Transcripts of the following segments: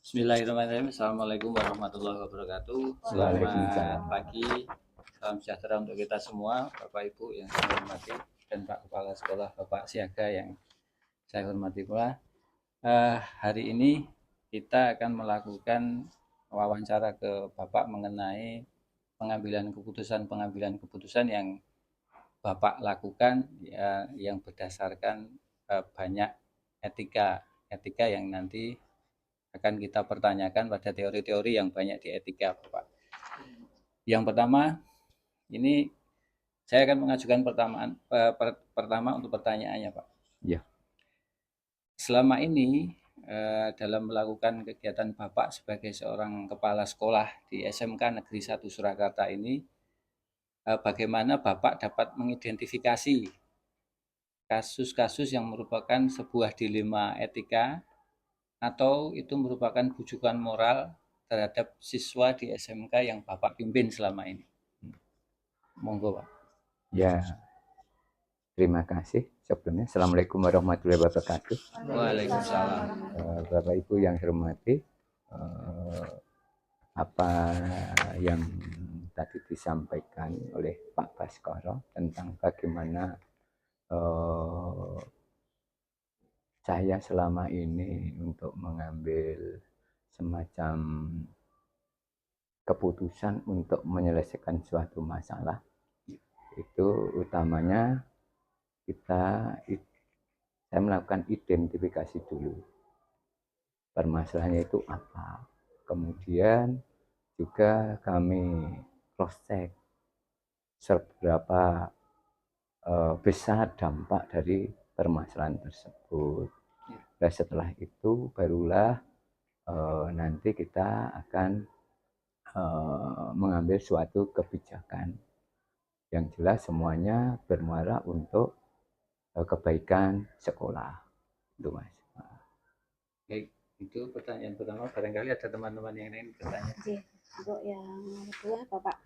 Bismillahirrahmanirrahim. Assalamualaikum warahmatullahi wabarakatuh. Selamat pagi, salam sejahtera untuk kita semua, Bapak Ibu yang saya hormati, dan Pak Kepala Sekolah, Bapak Siaga yang saya hormati pula. Hari ini kita akan melakukan wawancara ke Bapak mengenai pengambilan keputusan yang Bapak lakukan ya, yang berdasarkan banyak etika yang nanti akan kita pertanyakan pada teori-teori yang banyak di etika, Bapak. Yang pertama, ini saya akan mengajukan pertama untuk pertanyaannya, Pak. Ya. Selama ini dalam melakukan kegiatan Bapak sebagai seorang kepala sekolah di SMK Negeri 1 Surakarta ini, bagaimana Bapak dapat mengidentifikasi kasus-kasus yang merupakan sebuah dilema etika atau itu merupakan bujukan moral terhadap siswa di SMK yang Bapak pimpin selama ini? Monggo, Pak. Ya, terima kasih. Sebelumnya, Assalamualaikum warahmatullahi wabarakatuh. Waalaikumsalam. Bapak Ibu yang saya hormati, apa yang tadi disampaikan oleh Pak Baskoro tentang bagaimana saya selama ini untuk mengambil semacam keputusan untuk menyelesaikan suatu masalah, itu utamanya saya melakukan identifikasi dulu permasalahannya itu apa, kemudian juga kami cross check seberapa besar dampak dari permasalahan tersebut. Dan setelah itu barulah nanti kita akan mengambil suatu kebijakan yang jelas semuanya bermuara untuk kebaikan sekolah. Itu, Mas. Baik, itu pertanyaan pertama. Barangkali ada teman-teman yang lain bertanya. Untuk yang kedua, Bapak,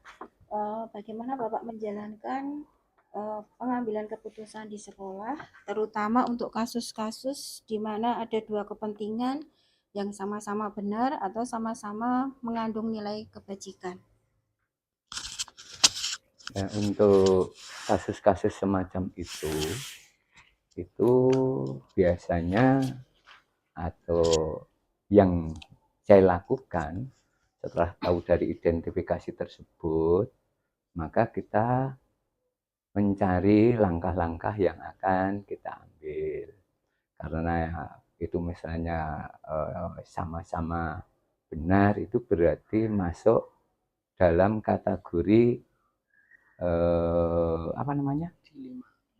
bagaimana Bapak menjalankan pengambilan keputusan di sekolah, terutama untuk kasus-kasus di mana ada dua kepentingan yang sama-sama benar atau sama-sama mengandung nilai kebajikan? Nah, untuk kasus-kasus semacam itu biasanya atau yang saya lakukan setelah tahu dari identifikasi tersebut, maka kita mencari langkah-langkah yang akan kita ambil. Karena itu misalnya sama-sama benar, itu berarti masuk dalam kategori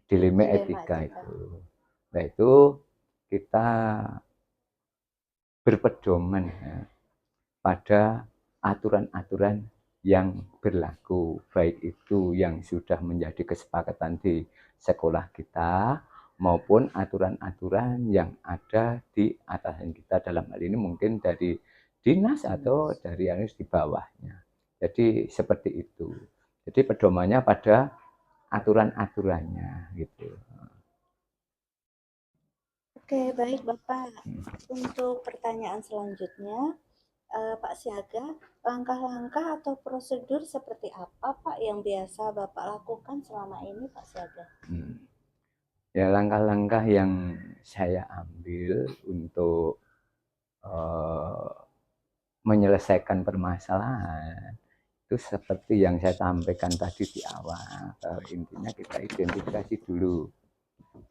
dilema etika itu. Nah, itu kita berpedoman ya, pada aturan-aturan yang berlaku, baik itu yang sudah menjadi kesepakatan di sekolah kita maupun aturan-aturan yang ada di atasan kita, dalam hal ini mungkin dari dinas atau dari yang di bawahnya. Jadi seperti itu. Jadi pedomannya pada aturan-aturannya gitu. Oke, baik Bapak. Untuk pertanyaan selanjutnya, Pak Siaga, langkah-langkah atau prosedur seperti apa Pak yang biasa Bapak lakukan selama ini, Pak Siaga? Ya, langkah-langkah yang saya ambil untuk menyelesaikan permasalahan itu seperti yang saya sampaikan tadi di awal. Intinya kita identifikasi dulu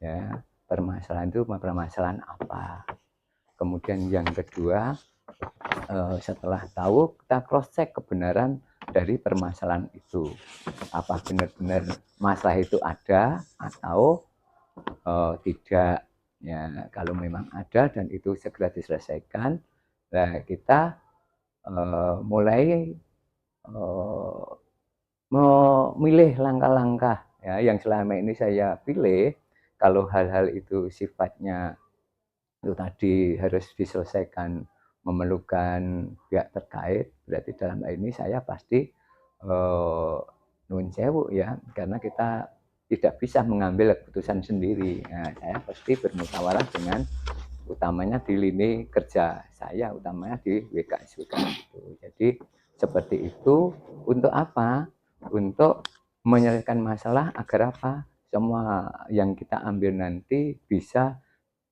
ya, permasalahan itu permasalahan apa. Kemudian yang kedua, setelah tahu kita cross check kebenaran dari permasalahan itu, apa benar-benar masalah itu ada atau tidak ya. Kalau memang ada dan itu segera diselesaikan, nah kita mulai memilih langkah-langkah ya yang selama ini saya pilih. Kalau hal-hal itu sifatnya itu tadi harus diselesaikan, memerlukan pihak terkait, berarti dalam hal ini saya pasti nuwun sewu ya, karena kita tidak bisa mengambil keputusan sendiri. Nah, saya pasti bermusyawarah dengan utamanya di lini kerja saya, utamanya di WKS itu. Jadi seperti itu untuk apa? Untuk menyelesaikan masalah agar apa? Semua yang kita ambil nanti bisa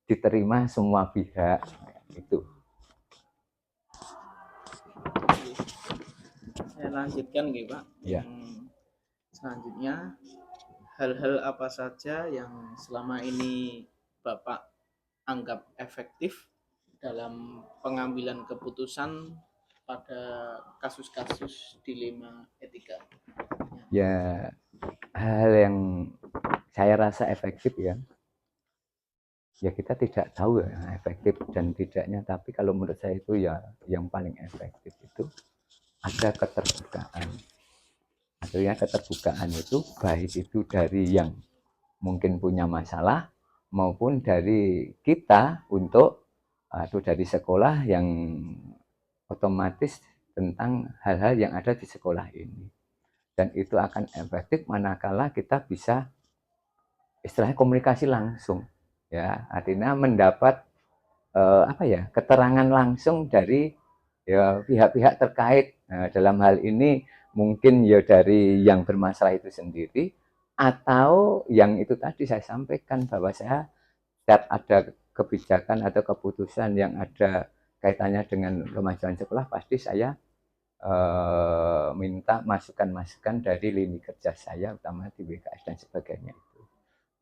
diterima semua pihak itu. Saya lanjutkan nih Pak. Ya. Selanjutnya, hal-hal apa saja yang selama ini Bapak anggap efektif dalam pengambilan keputusan pada kasus-kasus dilema etika? Ya, hal yang saya rasa efektif ya kita tidak tahu ya efektif dan tidaknya, tapi kalau menurut saya itu ya yang paling efektif itu ada keterbukaan. Artinya keterbukaan itu baik itu dari yang mungkin punya masalah maupun dari kita untuk atau dari sekolah yang otomatis tentang hal-hal yang ada di sekolah ini. Dan itu akan efektif manakala kita bisa istilahnya komunikasi langsung, ya artinya mendapat keterangan langsung dari ya pihak-pihak terkait. Nah, dalam hal ini mungkin ya dari yang bermasalah itu sendiri atau yang itu tadi saya sampaikan bahwa saya setiap ada kebijakan atau keputusan yang ada kaitannya dengan kemajuan sekolah pasti saya minta masukan-masukan dari lini kerja saya, utama di WKS dan sebagainya itu.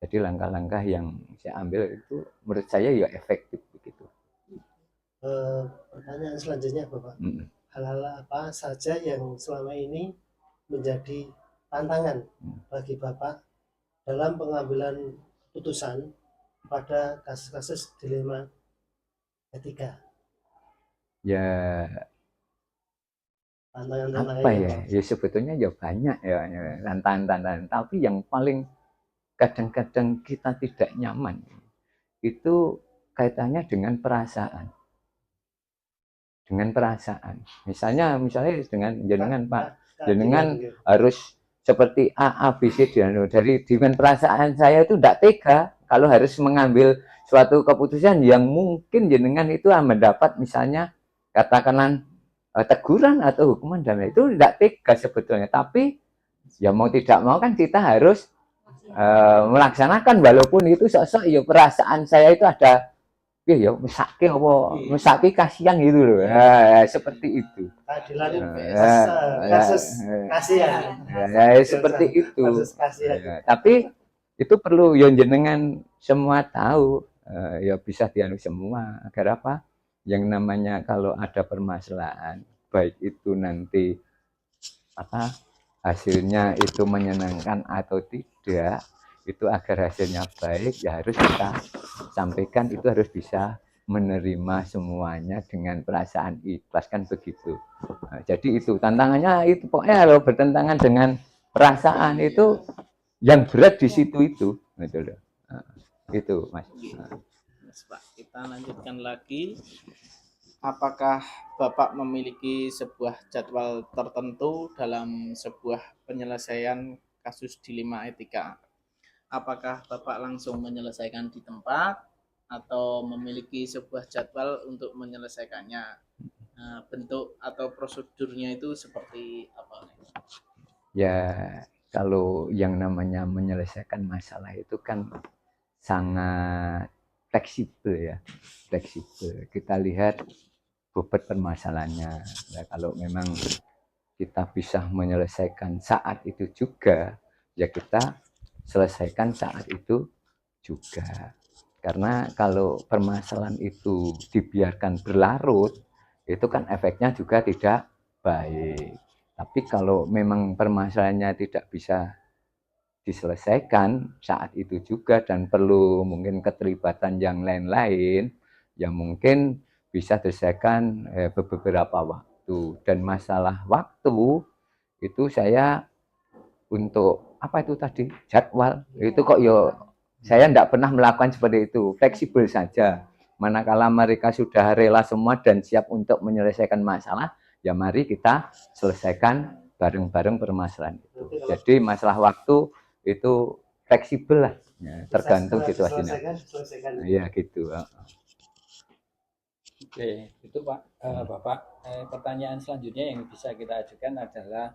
Jadi langkah-langkah yang saya ambil itu menurut saya ya efektif begitu. Pertanyaan selanjutnya Bapak, hal-hal apa saja yang selama ini menjadi tantangan bagi Bapak dalam pengambilan keputusan pada kasus-kasus dilema etika? Ya tantangan-tantangan apa ya sebetulnya ya banyak ya tantangan-tantangan, tapi yang paling kadang-kadang kita tidak nyaman itu kaitannya dengan perasaan. Misalnya dengan jenengan Pak, jenengan harus seperti A, B, C, D. Dari dengan perasaan saya itu tidak tega kalau harus mengambil suatu keputusan yang mungkin jenengan itu mendapat misalnya katakanlah teguran atau hukuman, dan itu tidak tega sebetulnya. Tapi ya mau tidak mau kan kita harus melaksanakan, walaupun itu sok-sok ya perasaan saya itu ada ya mesake kasihan gitu loh. Seperti itu. Keadilan kasus kasihan. Seperti itu. Tapi itu perlu yang jenengan semua tahu, ya bisa dianu semua agar apa? Yang namanya kalau ada permasalahan, baik itu nanti hasilnya itu menyenangkan atau tidak, itu agar hasilnya baik ya harus kita sampaikan, itu harus bisa menerima semuanya dengan perasaan ikhlas, kan begitu. Nah, jadi itu tantangannya, itu pokoknya kalau bertentangan dengan perasaan itu yang berat di situ itu gitu loh. Nah, itu Mas. Pak, kita lanjutkan lagi. Apakah Bapak memiliki sebuah jadwal tertentu dalam sebuah penyelesaian kasus dilema etika? Apakah Bapak langsung menyelesaikan di tempat atau memiliki sebuah jadwal untuk menyelesaikannya? Bentuk atau prosedurnya itu seperti apa? Ya, kalau yang namanya menyelesaikan masalah itu kan sangat fleksibel ya, fleksibel. Kita lihat bobot permasalahannya. Nah, kalau memang kita bisa menyelesaikan saat itu juga, ya kita selesaikan saat itu juga. Karena kalau permasalahan itu dibiarkan berlarut, itu kan efeknya juga tidak baik. Tapi kalau memang permasalahannya tidak bisa diselesaikan saat itu juga dan perlu mungkin keterlibatan yang lain-lain, ya mungkin bisa diselesaikan beberapa waktu. Dan masalah waktu itu saya untuk apa itu tadi jadwal itu kok saya tidak pernah melakukan seperti itu, fleksibel saja. Manakala mereka sudah rela semua dan siap untuk menyelesaikan masalah, ya mari kita selesaikan bareng-bareng permasalahan itu. Jadi masalah waktu itu fleksibel lah, ya, tergantung situasinya. Iya gitu. Oke, itu Pak, Bapak. Pertanyaan selanjutnya yang bisa kita ajukan adalah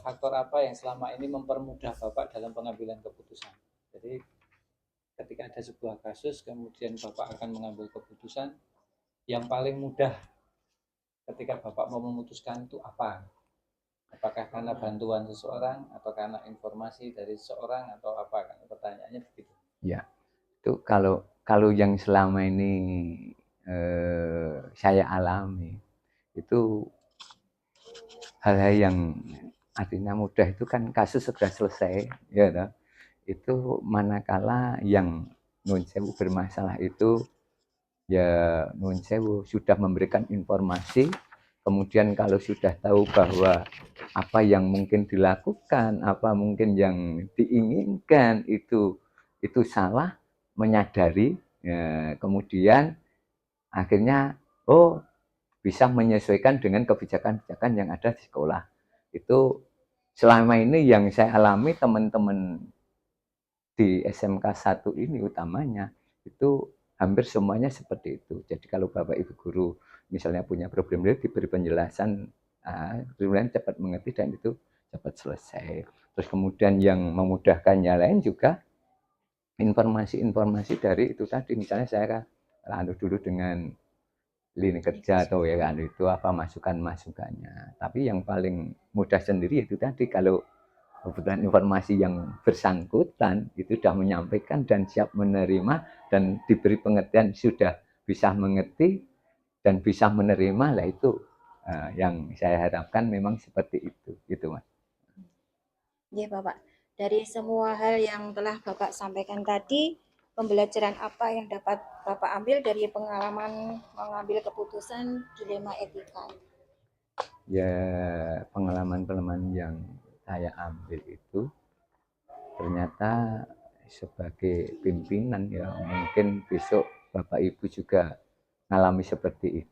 faktor apa yang selama ini mempermudah Bapak dalam pengambilan keputusan. Jadi ketika ada sebuah kasus, kemudian Bapak akan mengambil keputusan yang paling mudah ketika Bapak mau memutuskan itu apa? Apakah karena bantuan seseorang atau karena informasi dari seseorang atau apa? Pertanyaannya begitu. Ya, itu kalau yang selama ini saya alami itu hal-hal yang artinya mudah itu kan kasus sudah selesai, ya toh. Itu manakala yang nun sewu bermasalah itu ya nun sewu sudah memberikan informasi, kemudian kalau sudah tahu bahwa apa yang mungkin dilakukan, apa mungkin yang diinginkan itu salah, menyadari, ya, kemudian akhirnya oh bisa menyesuaikan dengan kebijakan-kebijakan yang ada di sekolah. Itu selama ini yang saya alami teman-teman di SMK 1 ini utamanya itu hampir semuanya seperti itu. Jadi kalau Bapak Ibu guru misalnya punya problem diberi penjelasan, kemudian cepat mengerti dan itu cepat selesai. Terus kemudian yang memudahkannya lain juga informasi-informasi dari itu tadi, misalnya saya dulu dengan lini kerja atau ya kan itu apa masukan-masukannya. Tapi yang paling mudah sendiri itu tadi kalau kebetulan informasi yang bersangkutan itu sudah menyampaikan dan siap menerima dan diberi pengertian sudah bisa mengerti dan bisa menerima lah itu yang saya harapkan memang seperti itu gitu Mas. Ya Bapak, dari semua hal yang telah Bapak sampaikan tadi, pembelajaran apa yang dapat Bapak ambil dari pengalaman mengambil keputusan dilema etika? Ya pengalaman-pengalaman yang saya ambil itu ternyata sebagai pimpinan ya mungkin besok Bapak Ibu juga mengalami seperti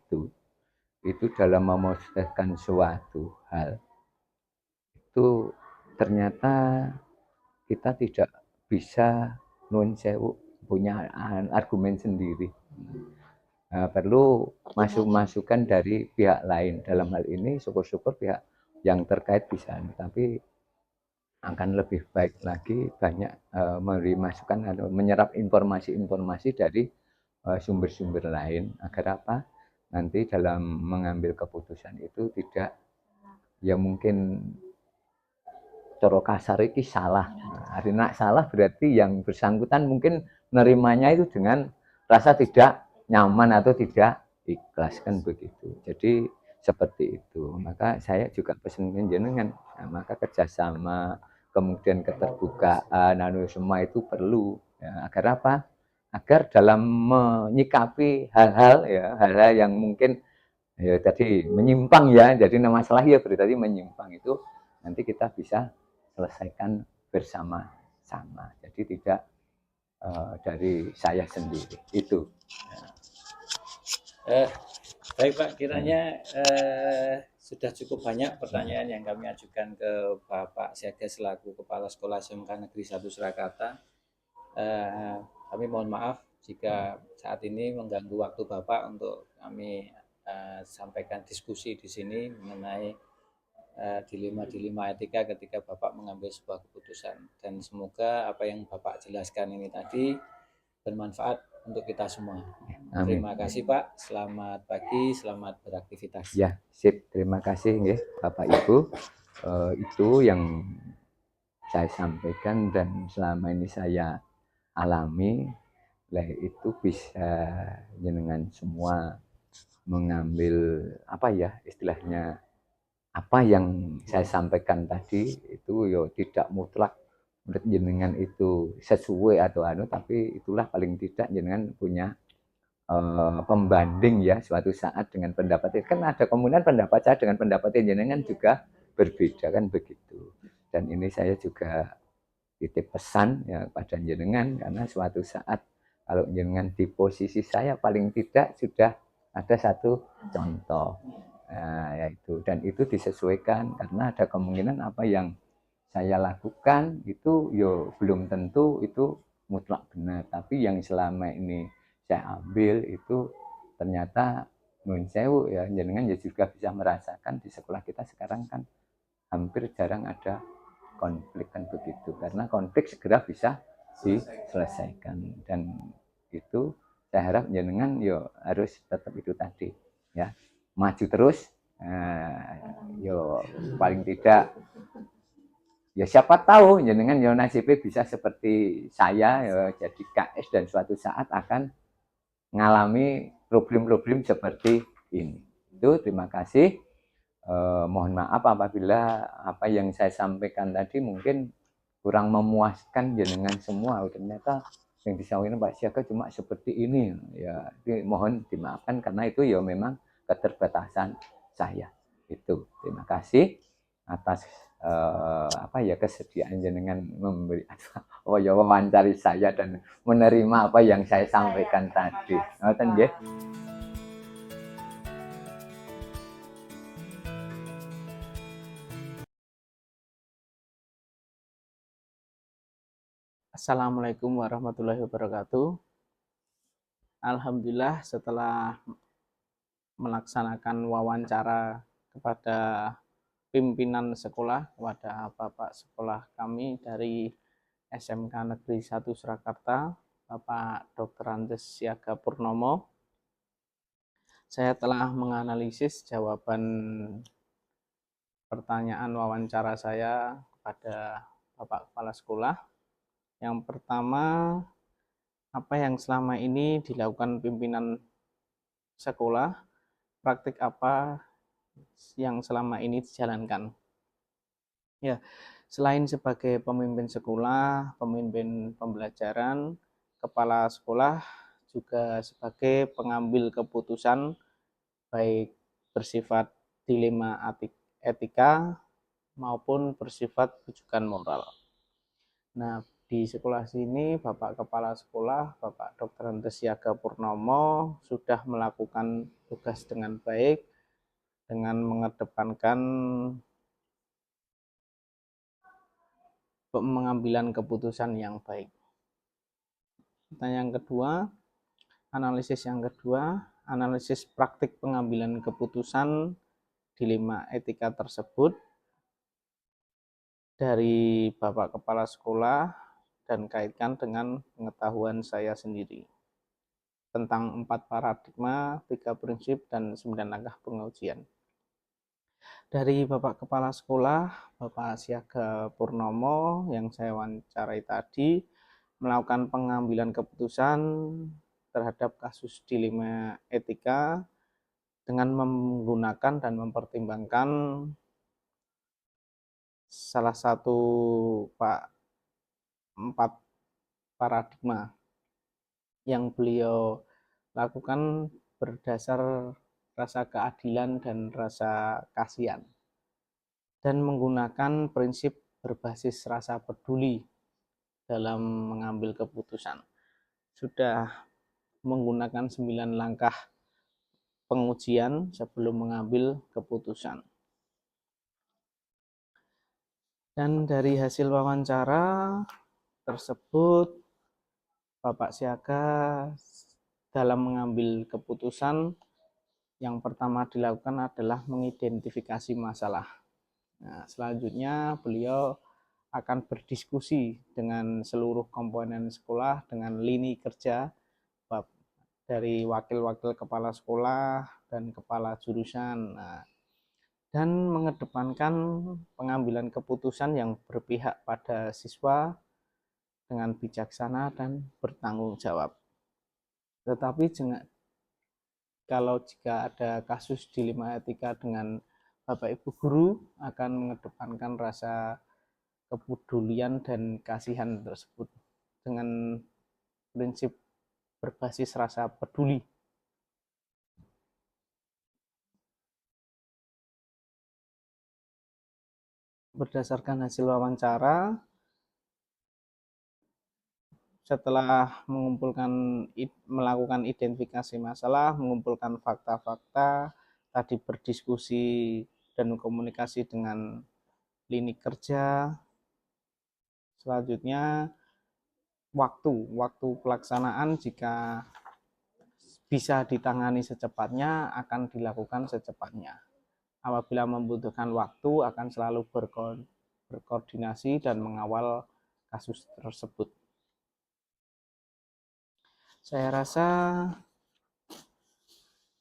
itu dalam memutuskan suatu hal itu ternyata kita tidak bisa nun sewu punya argumen sendiri. Perlu masukan dari pihak lain. Dalam hal ini syukur-syukur pihak yang terkait bisa, tapi akan lebih baik lagi banyak memberi masukan atau menyerap informasi-informasi dari sumber-sumber lain agar apa nanti dalam mengambil keputusan itu tidak ya mungkin coro kasar iki salah. Artinya salah berarti yang bersangkutan mungkin menerimanya itu dengan rasa tidak nyaman atau tidak ikhlas kan begitu. Jadi seperti itu. Maka saya juga pesan jenengan, nah, maka kerjasama kemudian keterbukaan semua itu perlu ya, agar apa? Agar dalam menyikapi hal-hal yang mungkin ya tadi menyimpang ya. Jadi masalah ya berarti menyimpang itu nanti kita bisa selesaikan bersama-sama. Jadi tidak dari saya sendiri itu. Baik Pak, kiranya sudah cukup banyak pertanyaan yang kami ajukan ke Bapak Siaga selaku Kepala Sekolah SMK Negeri 1 Surakarta. Kami mohon maaf jika saat ini mengganggu waktu Bapak untuk kami sampaikan diskusi di sini mengenai dilema-dilema etika ketika Bapak mengambil sebuah keputusan. Dan semoga apa yang Bapak jelaskan ini tadi bermanfaat untuk kita semua. Amin. Terima kasih Pak. Selamat pagi, selamat beraktivitas. Ya, sip. Terima kasih ya Bapak Ibu. Itu yang saya sampaikan dan selama ini saya alami. Itu bisa jenengan semua mengambil apa ya istilahnya apa yang saya sampaikan tadi itu yo tidak mutlak menurut jenengan itu sesuai atau tapi itulah paling tidak jenengan punya pembanding ya suatu saat dengan pendapat kan ada kemungkinan pendapat saya dengan pendapat jenengan juga berbeda kan begitu. Dan ini saya juga titip pesan ya pada jenengan karena suatu saat kalau jenengan di posisi saya paling tidak sudah ada satu contoh. Nah, yaitu dan itu disesuaikan karena ada kemungkinan apa yang saya lakukan itu yo belum tentu itu mutlak benar, tapi yang selama ini saya ambil itu ternyata nun sewu ya jenengan ya juga bisa merasakan di sekolah kita sekarang kan hampir jarang ada konflik kan begitu, karena konflik segera bisa diselesaikan. Dan itu saya harap jenengan yo harus tetap itu tadi ya, maju terus. Yo paling tidak ya siapa tahu jenengan yo nasibnya bisa seperti saya yo, jadi KS dan suatu saat akan ngalami problem-problem seperti ini. Itu terima kasih. Mohon maaf apabila apa yang saya sampaikan tadi mungkin kurang memuaskan jenengan semua. Ternyata yang disampaikan Pak Siaga cuma seperti ini ya. Jadi mohon dimaafkan karena itu ya memang keterbatasan saya. Itu terima kasih atas apa ya kesediaan jenengan memberi oh ya wawancari saya dan menerima apa yang saya sampaikan tadi. Ngoten nggih. Assalamualaikum warahmatullahi wabarakatuh. Alhamdulillah setelah melaksanakan wawancara kepada pimpinan sekolah, kepada Bapak sekolah kami dari SMK Negeri 1 Surakarta, Bapak Dr. Andes Siaga Purnomo, saya telah menganalisis jawaban pertanyaan wawancara saya kepada Bapak Kepala Sekolah. Yang pertama, apa yang selama ini dilakukan pimpinan sekolah, praktik apa yang selama ini dijalankan. Ya, selain sebagai pemimpin sekolah, pemimpin pembelajaran, kepala sekolah juga sebagai pengambil keputusan baik bersifat dilema etika maupun bersifat rujukan moral. Nah, di sekolah sini Bapak Kepala Sekolah, Bapak Dr. Andes Siaga Purnomo sudah melakukan tugas dengan baik dengan mengedepankan pengambilan keputusan yang baik. Pertanyaan kedua, analisis praktik pengambilan keputusan dilema etika tersebut dari Bapak Kepala Sekolah dan kaitkan dengan pengetahuan saya sendiri tentang 4 paradigma, 3 prinsip, dan 9 langkah pengujian. Dari Bapak Kepala Sekolah, Bapak Siaga Purnomo yang saya wawancarai tadi, melakukan pengambilan keputusan terhadap kasus dilema etika dengan menggunakan dan mempertimbangkan salah satu 4 paradigma yang beliau lakukan berdasar rasa keadilan dan rasa kasihan, dan menggunakan prinsip berbasis rasa peduli dalam mengambil keputusan. Sudah menggunakan 9 langkah pengujian sebelum mengambil keputusan. Dan dari hasil wawancara tersebut, Bapak Siaga dalam mengambil keputusan yang pertama dilakukan adalah mengidentifikasi masalah. Nah, selanjutnya beliau akan berdiskusi dengan seluruh komponen sekolah, dengan lini kerja dari wakil-wakil kepala sekolah dan kepala jurusan. Nah, dan mengedepankan pengambilan keputusan yang berpihak pada siswa dengan bijaksana dan bertanggung jawab. Tetapi kalau jika ada kasus dilema etika dengan Bapak Ibu guru, akan mengedepankan rasa kepedulian dan kasihan tersebut dengan prinsip berbasis rasa peduli. Berdasarkan hasil wawancara, setelah melakukan identifikasi masalah, mengumpulkan fakta-fakta, tadi berdiskusi dan komunikasi dengan lini kerja, selanjutnya waktu pelaksanaan jika bisa ditangani secepatnya akan dilakukan secepatnya. Apabila membutuhkan waktu akan selalu berkoordinasi dan mengawal kasus tersebut. Saya rasa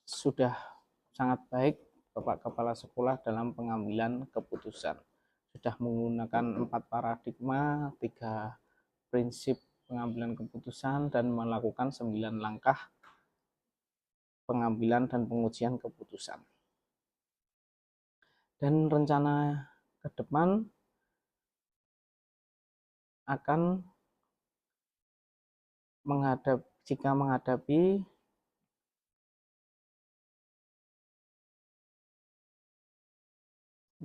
sudah sangat baik Bapak Kepala Sekolah dalam pengambilan keputusan. Sudah menggunakan 4 paradigma, 3 prinsip pengambilan keputusan, dan melakukan 9 langkah pengambilan dan pengujian keputusan. Dan rencana ke depan akan jika menghadapi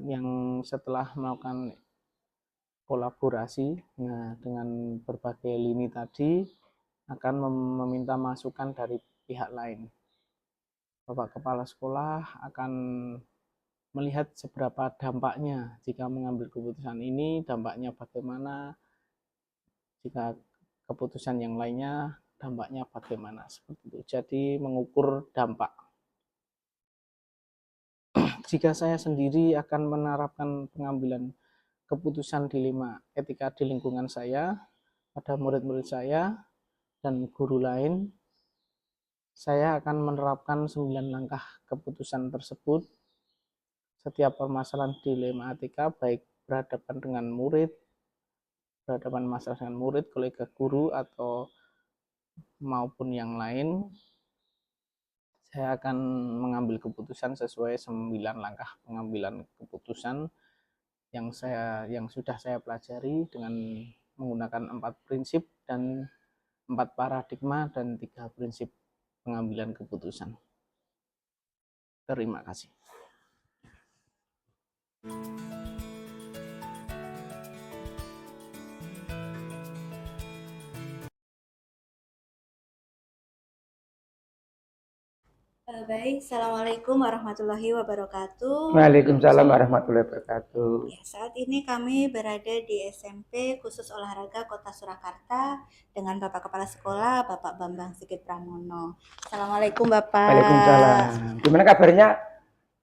yang setelah melakukan kolaborasi dengan berbagai lini tadi, akan meminta masukan dari pihak lain. Bapak Kepala Sekolah akan melihat seberapa dampaknya jika mengambil keputusan ini, dampaknya bagaimana, jika keputusan yang lainnya dampaknya bagaimana, seperti itu. Jadi mengukur dampak. Jika saya sendiri akan menerapkan pengambilan keputusan dilema etika di lingkungan saya, pada murid-murid saya dan guru lain, saya akan menerapkan 9 langkah keputusan tersebut. Setiap permasalahan dilema etika, baik berhadapan dengan murid, berhadapan masalah dengan murid, kolega guru, atau maupun yang lain, saya akan mengambil keputusan sesuai 9 langkah pengambilan keputusan yang sudah saya pelajari dengan menggunakan 4 prinsip dan 4 paradigma dan 3 prinsip pengambilan keputusan. Terima kasih. Baik, Assalamualaikum warahmatullahi wabarakatuh. Waalaikumsalam warahmatullahi wabarakatuh. Ya, saat ini kami berada di SMP Khusus Olahraga Kota Surakarta dengan Bapak Kepala Sekolah, Bapak Bambang Sigit Pramono. Assalamualaikum Bapak. Waalaikumsalam. Gimana kabarnya?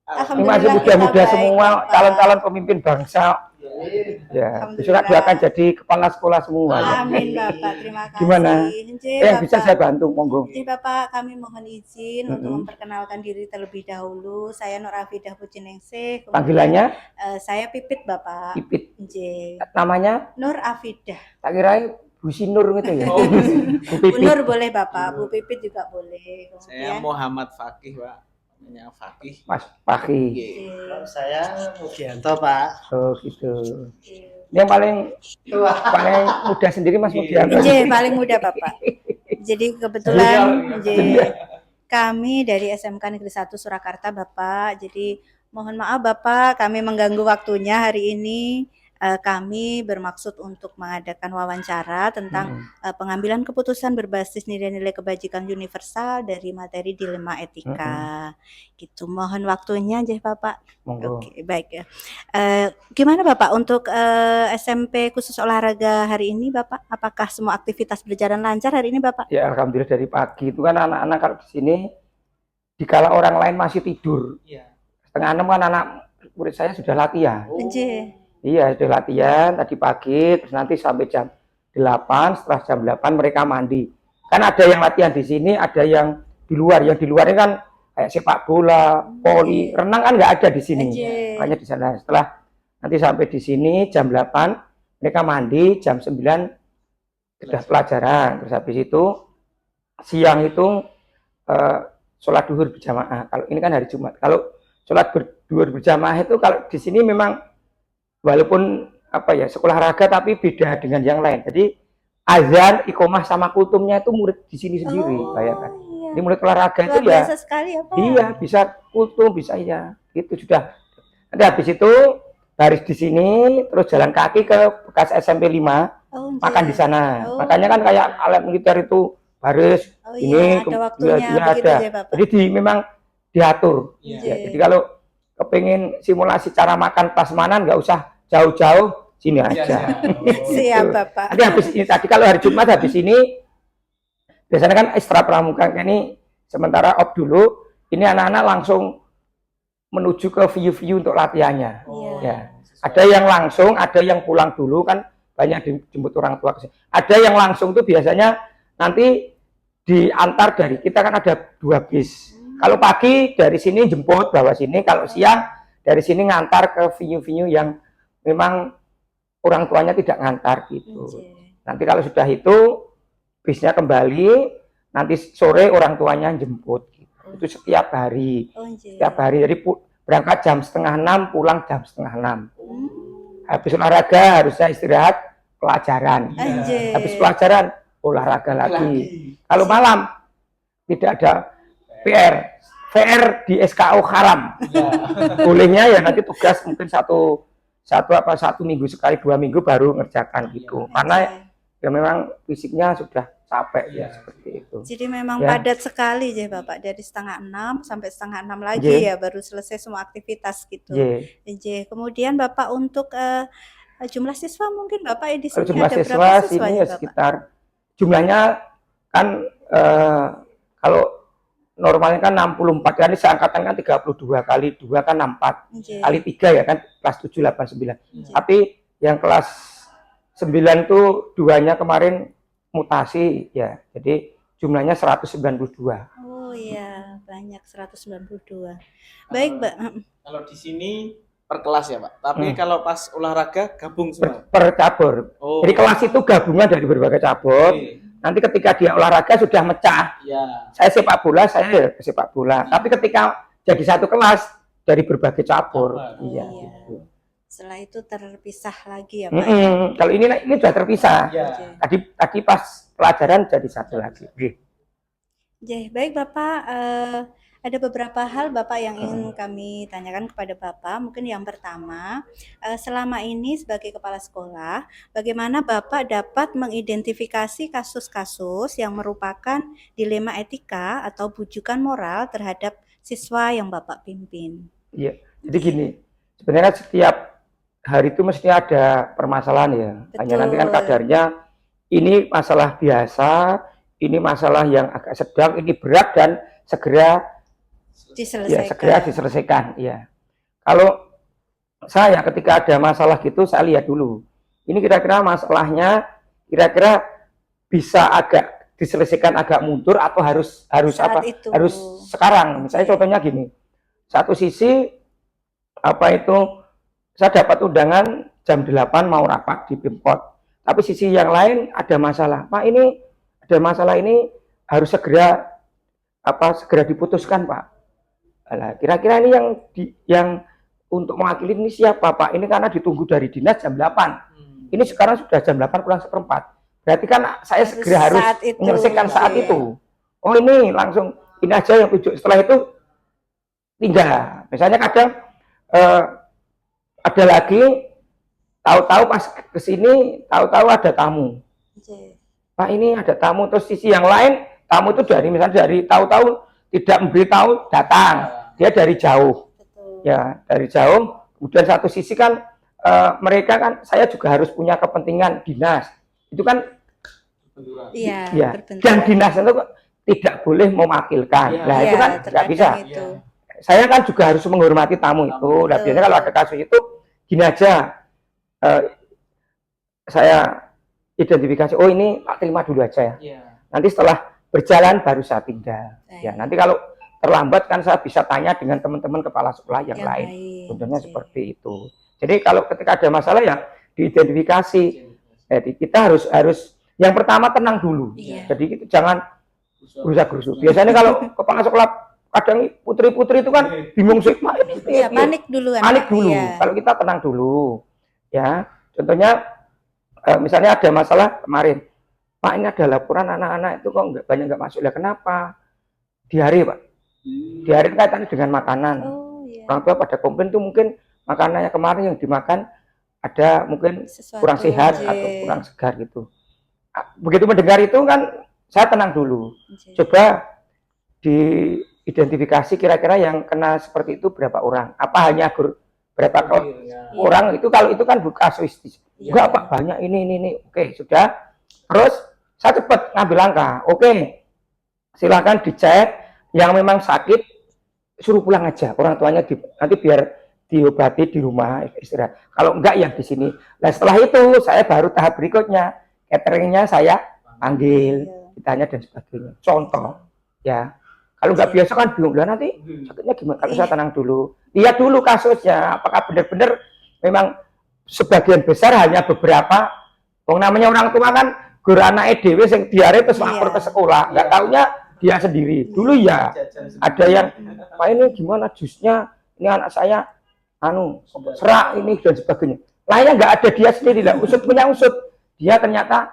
Ini Alhamdulillah masih kita muda-muda baik, semua, Bapak. calon-calon pemimpin bangsa. Ya, besok Alhamdulillah. doakan jadi kepala sekolah semua. Ya. Amin Bapak, terima kasih. Gimana? Yang Bapak. bisa saya bantu, monggo. Jadi Bapak, kami mohon izin untuk memperkenalkan diri terlebih dahulu. Saya Nur Afidah Pujiningsih. Panggilannya? Saya Pipit Bapak. Pipit. J. Namanya? Nur Afidah. Tak kira Bu Sinur gitu ya. Oh, Bu Bu Pipit. Nur boleh Bapak, Bu Pipit juga boleh. Saya Muhammad Fakih, Pak. Namanya Fakih. Mas Paki. Kalau saya Mugianto, Pak. Oh gitu. Yang paling muda sendiri Mas Mugianto. J paling muda Bapak. Jadi kebetulan J, kami dari SMK Negeri 1 Surakarta Bapak. Jadi mohon maaf Bapak, kami mengganggu waktunya hari ini. Kami bermaksud untuk mengadakan wawancara tentang pengambilan keputusan berbasis nilai-nilai kebajikan universal dari materi dilema etika. Gitu. Mohon waktunya aja Bapak. Monggo. Oke, baik ya. Gimana Bapak untuk SMP Khusus Olahraga hari ini Bapak? Apakah semua aktivitas berjalan lancar hari ini Bapak? Ya alhamdulillah dari pagi itu kan anak-anak kalau di sini dikala orang lain masih tidur. Iya. Setengah 6 kan anak murid saya sudah latihan. Iya, sudah latihan tadi pagi, terus nanti sampai jam 8, setelah jam 8 mereka mandi. Kan ada yang latihan di sini, ada yang di luar. Yang di luarnya kan kayak sepak bola, voli, renang kan nggak ada di sini. Hanya di sana. Setelah nanti sampai di sini jam 8, mereka mandi, jam 9 sudah pelajaran. Terus habis itu siang itu sholat duhur berjamaah. Kalau ini kan hari Jumat. Kalau sholat duhur berjamaah itu kalau di sini memang walaupun sekolah raga tapi beda dengan yang lain. Jadi azan, iqomah sama kultumnya itu murid di sini sendiri, bayangkan. Iya. Ini murid olahraga itu Luar ya. biasa sekali ya Pak. Iya, bisa kultum, bisa ya. Itu sudah. Nanti habis itu baris di sini, terus jalan kaki ke bekas SMP 5, makan di sana. Makanya kan kayak alat militer itu baris ini ada waktunya begitu ada. ya Bapak. Jadi memang diatur. Ya, jadi kalau kepengen simulasi cara makan prasmanan nggak usah jauh-jauh, sini aja. Siap Bapak. Nanti habis ini tadi kalau hari Jumat habis ini biasanya kan ekstra pramuka ini Sementara off dulu, ini anak-anak langsung menuju ke view-view untuk latihannya. Iya. Ya. Ada yang langsung, ada yang pulang dulu kan banyak dijemput orang tua kesini. Ada yang langsung tuh biasanya nanti diantar dari kita kan ada 2 bis. Kalau pagi dari sini jemput bawa sini, kalau siang dari sini ngantar ke venue-venue yang memang orang tuanya tidak ngantar gitu. Nanti kalau sudah itu bisnya kembali, nanti sore orang tuanya jemput gitu. Itu setiap hari. Setiap hari jadi berangkat jam 5:30, pulang jam 5:30. Habis olahraga harusnya istirahat pelajaran. Habis pelajaran olahraga lagi. Kalau malam tidak ada VR di SKO haram. Bolehnya ya nanti tugas mungkin satu minggu sekali, 2 minggu baru ngerjakan gitu. Karena ya memang fisiknya sudah capek ya seperti itu. Jadi memang Ya. padat sekali ya Bapak, dari 5:30 sampai 5:30 lagi Ye. ya baru selesai semua aktivitas gitu. Ye. Kemudian Bapak untuk jumlah siswa mungkin Bapak di Kalau sini jumlah ada siswa berapa sini siswanya ya Bapak? sekitar jumlahnya kan kalau normalnya kan 64, kan ini seangkatan kan 32 kali 2 kan 64, Ye. kali 3 ya kan kelas 7, 8, 9. Ye. Tapi yang kelas 9 tuh 2-nya kemarin mutasi ya, jadi jumlahnya 192. Oh iya, banyak 192. Baik, Mbak. Kalau di sini per kelas ya Pak, tapi kalau pas olahraga gabung semua. Per cabur. Oh. Jadi kelas itu gabungan dari berbagai cabur. Nanti ketika dia olahraga sudah mecah. Ya. Saya sepak bola, saya ya sepak bola. Tapi ketika jadi satu kelas dari berbagai cabur. Iya. Iya. Gitu. Setelah itu terpisah lagi ya Pak. Ya? Kalau ini sudah terpisah. Ya. Tadi pas pelajaran jadi satu lagi. Baik Bapak, ada beberapa hal Bapak yang ingin kami tanyakan kepada Bapak. Mungkin yang pertama, selama ini sebagai kepala sekolah, bagaimana Bapak dapat mengidentifikasi kasus-kasus yang merupakan dilema etika atau bujukan moral terhadap siswa yang Bapak pimpin? Iya. Jadi gini, sebenarnya setiap hari itu mesti ada permasalahan ya. Hanya nanti kan kadarnya ini masalah biasa, ini masalah yang agak sedang, ini berat dan segera diselesaikan. Ya. Kalau saya ketika ada masalah gitu, saya lihat dulu. Ini kira-kira masalahnya kira-kira bisa agak diselesaikan agak mundur atau harus apa? Itu. Harus sekarang. Misalnya contohnya gini. Satu sisi saya dapat undangan jam 8 mau rapat di Pemkot. Tapi sisi yang lain ada masalah. Pak, ini ada masalah ini harus segera diputuskan, Pak. Kira-kira ini yang untuk mewakili ini siapa, Pak? Ini karena ditunggu dari dinas jam 8. Ini sekarang sudah jam 8 kurang 1/4. Berarti kan saya segera harus menyelesaikan saat itu. Oh, ini langsung ini aja yang tujuh. Setelah itu tinggal. Misalnya kadang ada lagi tahu-tahu pas kesini tahu-tahu ada tamu. Pak, ini ada tamu, terus sisi yang lain tamu itu tahu-tahu tidak memberitahu datang, dia dari jauh. Ya, dari jauh. Kemudian satu sisi kan mereka kan saya juga harus punya kepentingan dinas. Itu kan dan dinas itu tidak boleh mewakilkan. Nah, itu kan tidak bisa. Saya kan juga harus menghormati tamu itu. Nah, biasanya kalau ada kasus itu gini aja. Saya identifikasi, oh ini Pak terima dulu aja ya. Nanti setelah berjalan baru saya tinggal. Ya, nanti kalau terlambat kan saya bisa tanya dengan teman-teman kepala sekolah yang lain. Contohnya seperti itu. Jadi kalau ketika ada masalah ya diidentifikasi. Jadi kita harus yang pertama tenang dulu. Jadi itu jangan gerusa-gerusu. Biasanya kalau kepala sekolah kadang putri-putri itu kan bingung sih, panik dulu kan. Panik dulu. Kalau kita tenang dulu. Ya, contohnya misalnya ada masalah kemarin, Pak ini ada laporan anak-anak itu kok banyak masuk. Ya kenapa? Diare, Pak. Diare kaitannya dengan makanan. Orang tua pada komplain tuh mungkin makanannya kemarin yang dimakan ada mungkin kurang sehat atau kurang segar gitu. Begitu mendengar itu kan saya tenang dulu. Coba diidentifikasi kira-kira yang kena seperti itu berapa orang? Apa hanya berapa orang? Itu kalau itu kan bukan kasuistis. Enggak, Pak, banyak ini. Oke, sudah. Terus saya cepat ngambil langkah. Oke, silakan dicek yang memang sakit suruh pulang aja, orang tuanya nanti biar diobati di rumah istirahat. Kalau enggak yang di sini. Nah setelah itu saya baru tahap berikutnya, cateringnya saya panggil, ditanya dan sebagainya. Contoh ya, kalau nggak biasa kan bingung lah nanti sakitnya gimana. Kalau saya tenang dulu, lihat dulu kasusnya, apakah benar-benar memang sebagian besar hanya beberapa. Namanya orang tua kan guru anak EDW yang diare terus lapor ke sekolah, nggak taunya dia sendiri. Dulu ya ada yang, Pak ini gimana jusnya, ini anak saya serak ini dan sebagainya. Lainnya nggak ada, dia sendiri lah, usut punya usut. Dia ternyata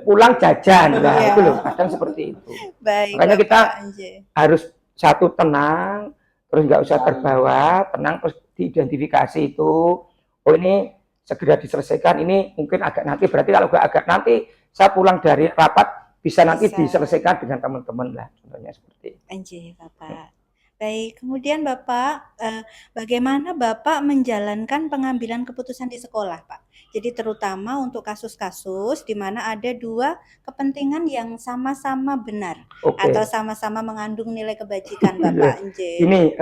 pulang jajan, nah itu loh, kadang seperti itu. Baik, Makanya kita Bapak Anje. harus satu tenang, terus nggak usah terbawa, tenang, terus diidentifikasi itu. Oh ini segera diselesaikan, ini mungkin agak nanti, berarti kalau agak nanti saya pulang dari rapat bisa nanti diselesaikan dengan teman-teman lah, contohnya seperti itu. Anje, Bapak. Baik, kemudian Bapak, bagaimana Bapak menjalankan pengambilan keputusan di sekolah, Pak? Jadi terutama untuk kasus-kasus di mana ada dua kepentingan yang sama-sama benar atau sama-sama mengandung nilai kebajikan, Bapak Anje. Ini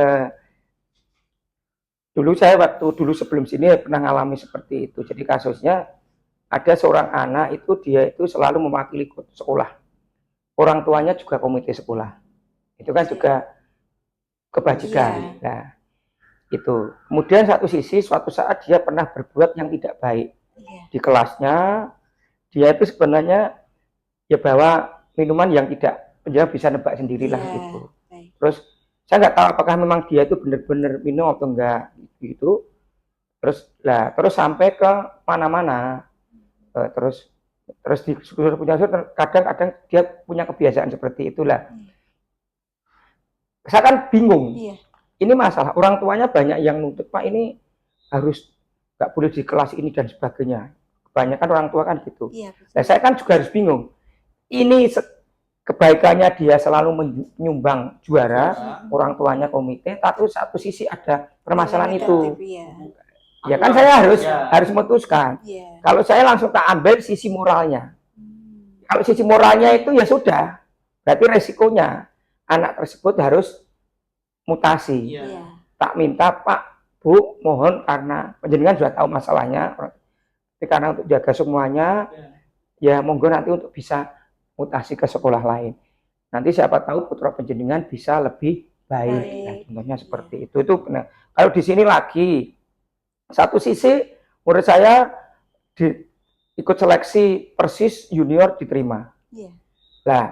dulu saya dulu sebelum sini pernah ngalami seperti itu. Jadi kasusnya ada seorang anak itu dia itu selalu mewakili sekolah. Orang tuanya juga komite sekolah. Itu kan juga kebajikan. Nah, itu. Kemudian satu sisi suatu saat dia pernah berbuat yang tidak baik. Di kelasnya dia itu sebenarnya ya bawa minuman yang tidak, dia bisa nebak sendirilah gitu. Terus saya nggak tahu apakah memang dia itu benar-benar minum atau enggak gitu. Terus sampai ke mana-mana. Terus di sekolah punya kadang-kadang dia punya kebiasaan seperti itulah. Saya kan bingung. Ini masalah orang tuanya banyak yang nuntut, Pak ini harus nggak boleh di kelas ini dan sebagainya. Kebanyakan orang tua kan gitu. Nah, saya kan juga harus bingung. Ini kebaikannya dia selalu menyumbang juara, orang tuanya komite, tapi satu sisi ada permasalahan itu. Ya kan saya harus memutuskan. Kalau saya langsung tak ambil sisi moralnya. Kalau sisi moralnya itu ya sudah, berarti resikonya anak tersebut harus mutasi. Tak minta, Pak, Bu, mohon karena penjenengan sudah tahu masalahnya, karena untuk jaga semuanya, ya monggo nanti untuk bisa mutasi ke sekolah lain. Nanti siapa tahu putra penjenengan bisa lebih baik. Nah, contohnya seperti itu. Itu benar. Kalau di sini lagi, satu sisi menurut saya ikut seleksi persis junior diterima. Nah,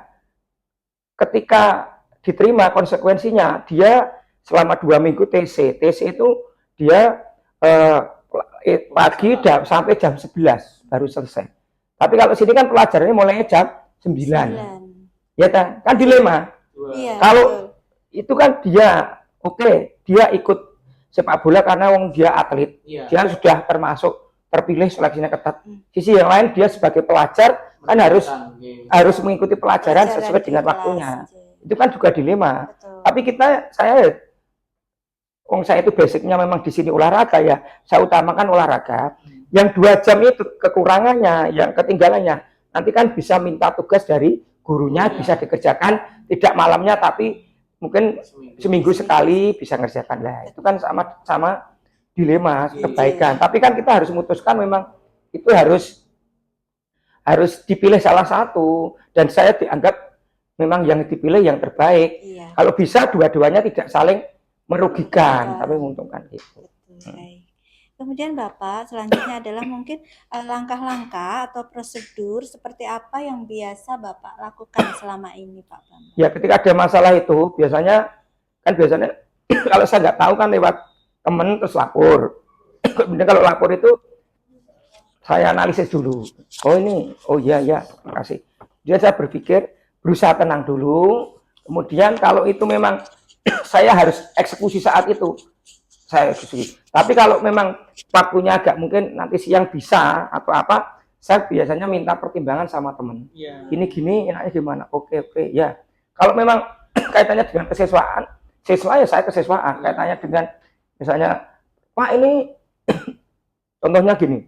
ketika diterima konsekuensinya dia selama 2 minggu TC itu dia pagi sampai jam 11 baru selesai. Tapi kalau sini kan pelajarannya mulai jam 9. Ya kan dilema. Kalau itu kan dia dia ikut sepak bola karena dia atlet. Dia sudah termasuk terpilih seleksinya ketat. Sisi yang lain dia sebagai pelajar kan harus mengikuti pelajaran sesuai dengan waktunya. Itu kan juga dilema. Tapi saya itu basicnya memang di sini olahraga ya, saya utamakan olahraga. Yang 2 jam itu kekurangannya, yang ketinggalannya, nanti kan bisa minta tugas dari gurunya, bisa dikerjakan, tidak malamnya tapi mungkin seminggu sekali bisa ngerjakan lah. Itu kan sama dilema kebaikan. Tapi kan kita harus memutuskan memang itu harus dipilih salah satu, dan saya dianggap memang yang dipilih yang terbaik. Kalau bisa dua-duanya tidak saling merugikan, tapi menguntungkan gitu. Kemudian Bapak, selanjutnya adalah mungkin langkah-langkah atau prosedur seperti apa yang biasa Bapak lakukan selama ini, Pak Bambang? Ya, ketika ada masalah itu biasanya kalau saya nggak tahu kan lewat temen terus lapor. Kemudian kalau lapor itu saya analisis dulu. Oh iya, terima kasih. Jadi saya berpikir, berusaha tenang dulu. Kemudian kalau itu memang saya harus eksekusi saat itu, saya eksekusi. Tapi kalau memang waktunya agak mungkin nanti siang bisa atau apa, saya biasanya minta pertimbangan sama teman. Gini enaknya gimana? Oke, ya. Kalau memang kaitannya dengan kesiswaan, siswa ya saya kesiswaan. Kaitannya dengan misalnya, Pak ini contohnya gini.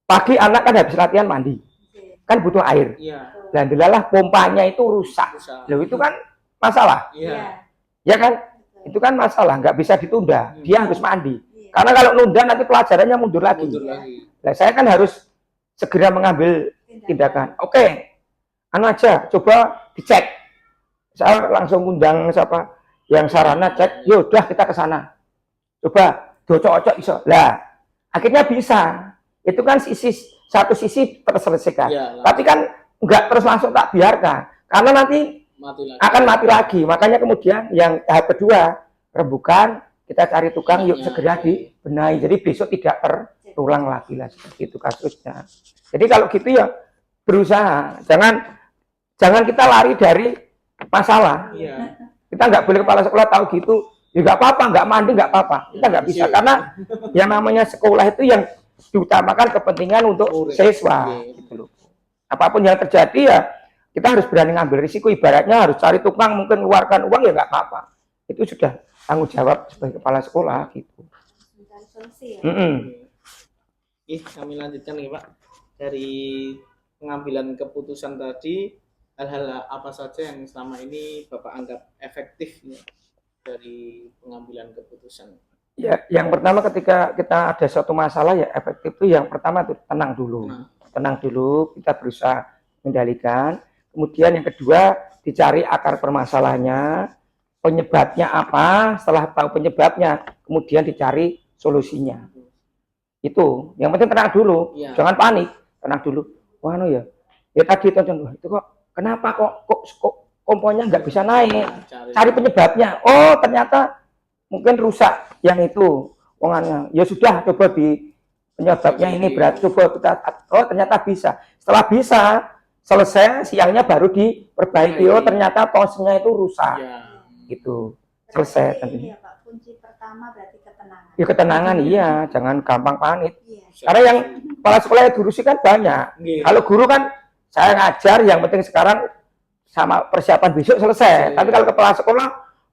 Pagi anak kan habis latihan mandi. Kan butuh air. Dan delalah pompanya itu rusak. Loh itu kan masalah, Iya. ya kan? betul. Itu kan masalah, nggak bisa ditunda. Dia harus mandi. Iya. Karena kalau nunda nanti pelajarannya mundur lagi. Mundur lagi. Nah, saya kan harus segera mengambil tindakan. Oke, anu aja, coba dicek. Saya langsung undang siapa yang sarana cek. Yaudah kita ke sana. Coba docok-ocok iso. Lah, akhirnya bisa. Itu kan satu sisi terselesaikan. Iya, Tapi kan nggak terus langsung tak biarkan. Karena nanti mati lagi. akan mati lagi. Makanya kemudian yang tahap kedua, rembukan, kita cari tukang, yuk Iya. segera dibenahi. Jadi besok tidak terulang lagi lah seperti itu kasusnya. Jadi kalau gitu ya berusaha, jangan kita lari dari masalah. Iya. Kita nggak boleh kepala sekolah tahu gitu, ya nggak apa-apa, nggak mandi nggak apa-apa. Kita nggak bisa, karena yang namanya sekolah itu yang diutamakan kepentingan untuk siswa. Gitu loh. Apapun yang terjadi ya kita harus berani ngambil risiko. Ibaratnya harus cari tukang, mungkin mengeluarkan uang ya nggak apa-apa. Itu sudah tanggung jawab sebagai kepala sekolah gitu. Mencari solusi ya. Kami lanjutkan nih Pak. Dari pengambilan keputusan tadi, hal-hal apa saja yang selama ini Bapak anggap efektif ya, dari pengambilan keputusan? Ya, yang pertama ketika kita ada suatu masalah ya efektif itu yang pertama itu tenang dulu. Tenang dulu, kita berusaha mengendalikan. Kemudian yang kedua dicari akar permasalahannya, penyebabnya apa. Setelah tahu penyebabnya, kemudian dicari solusinya. Itu, yang penting tenang dulu, Ya. jangan panik, tenang dulu. Wah, ya tadi itu kok kenapa kok komponnya nggak bisa naik? Cari penyebabnya. Oh, ternyata mungkin rusak yang itu wongannya. Ya sudah, coba di penyebabnya ini berat, coba kita, oh ternyata bisa. Setelah bisa selesai, siangnya baru diperbaiki. Oh ternyata tosnya itu rusak. Ya. Gitu. Selesai Berarti tentunya. ini ya Pak, kunci pertama berarti ketenangan. Ya ketenangan iya, jangan gampang panik. Iya. Karena yang kepala sekolah yang guru sih kan banyak. Nggih. Kalau guru kan saya ngajar, yang penting sekarang sama persiapan besok selesai. Tapi kalau kepala sekolah,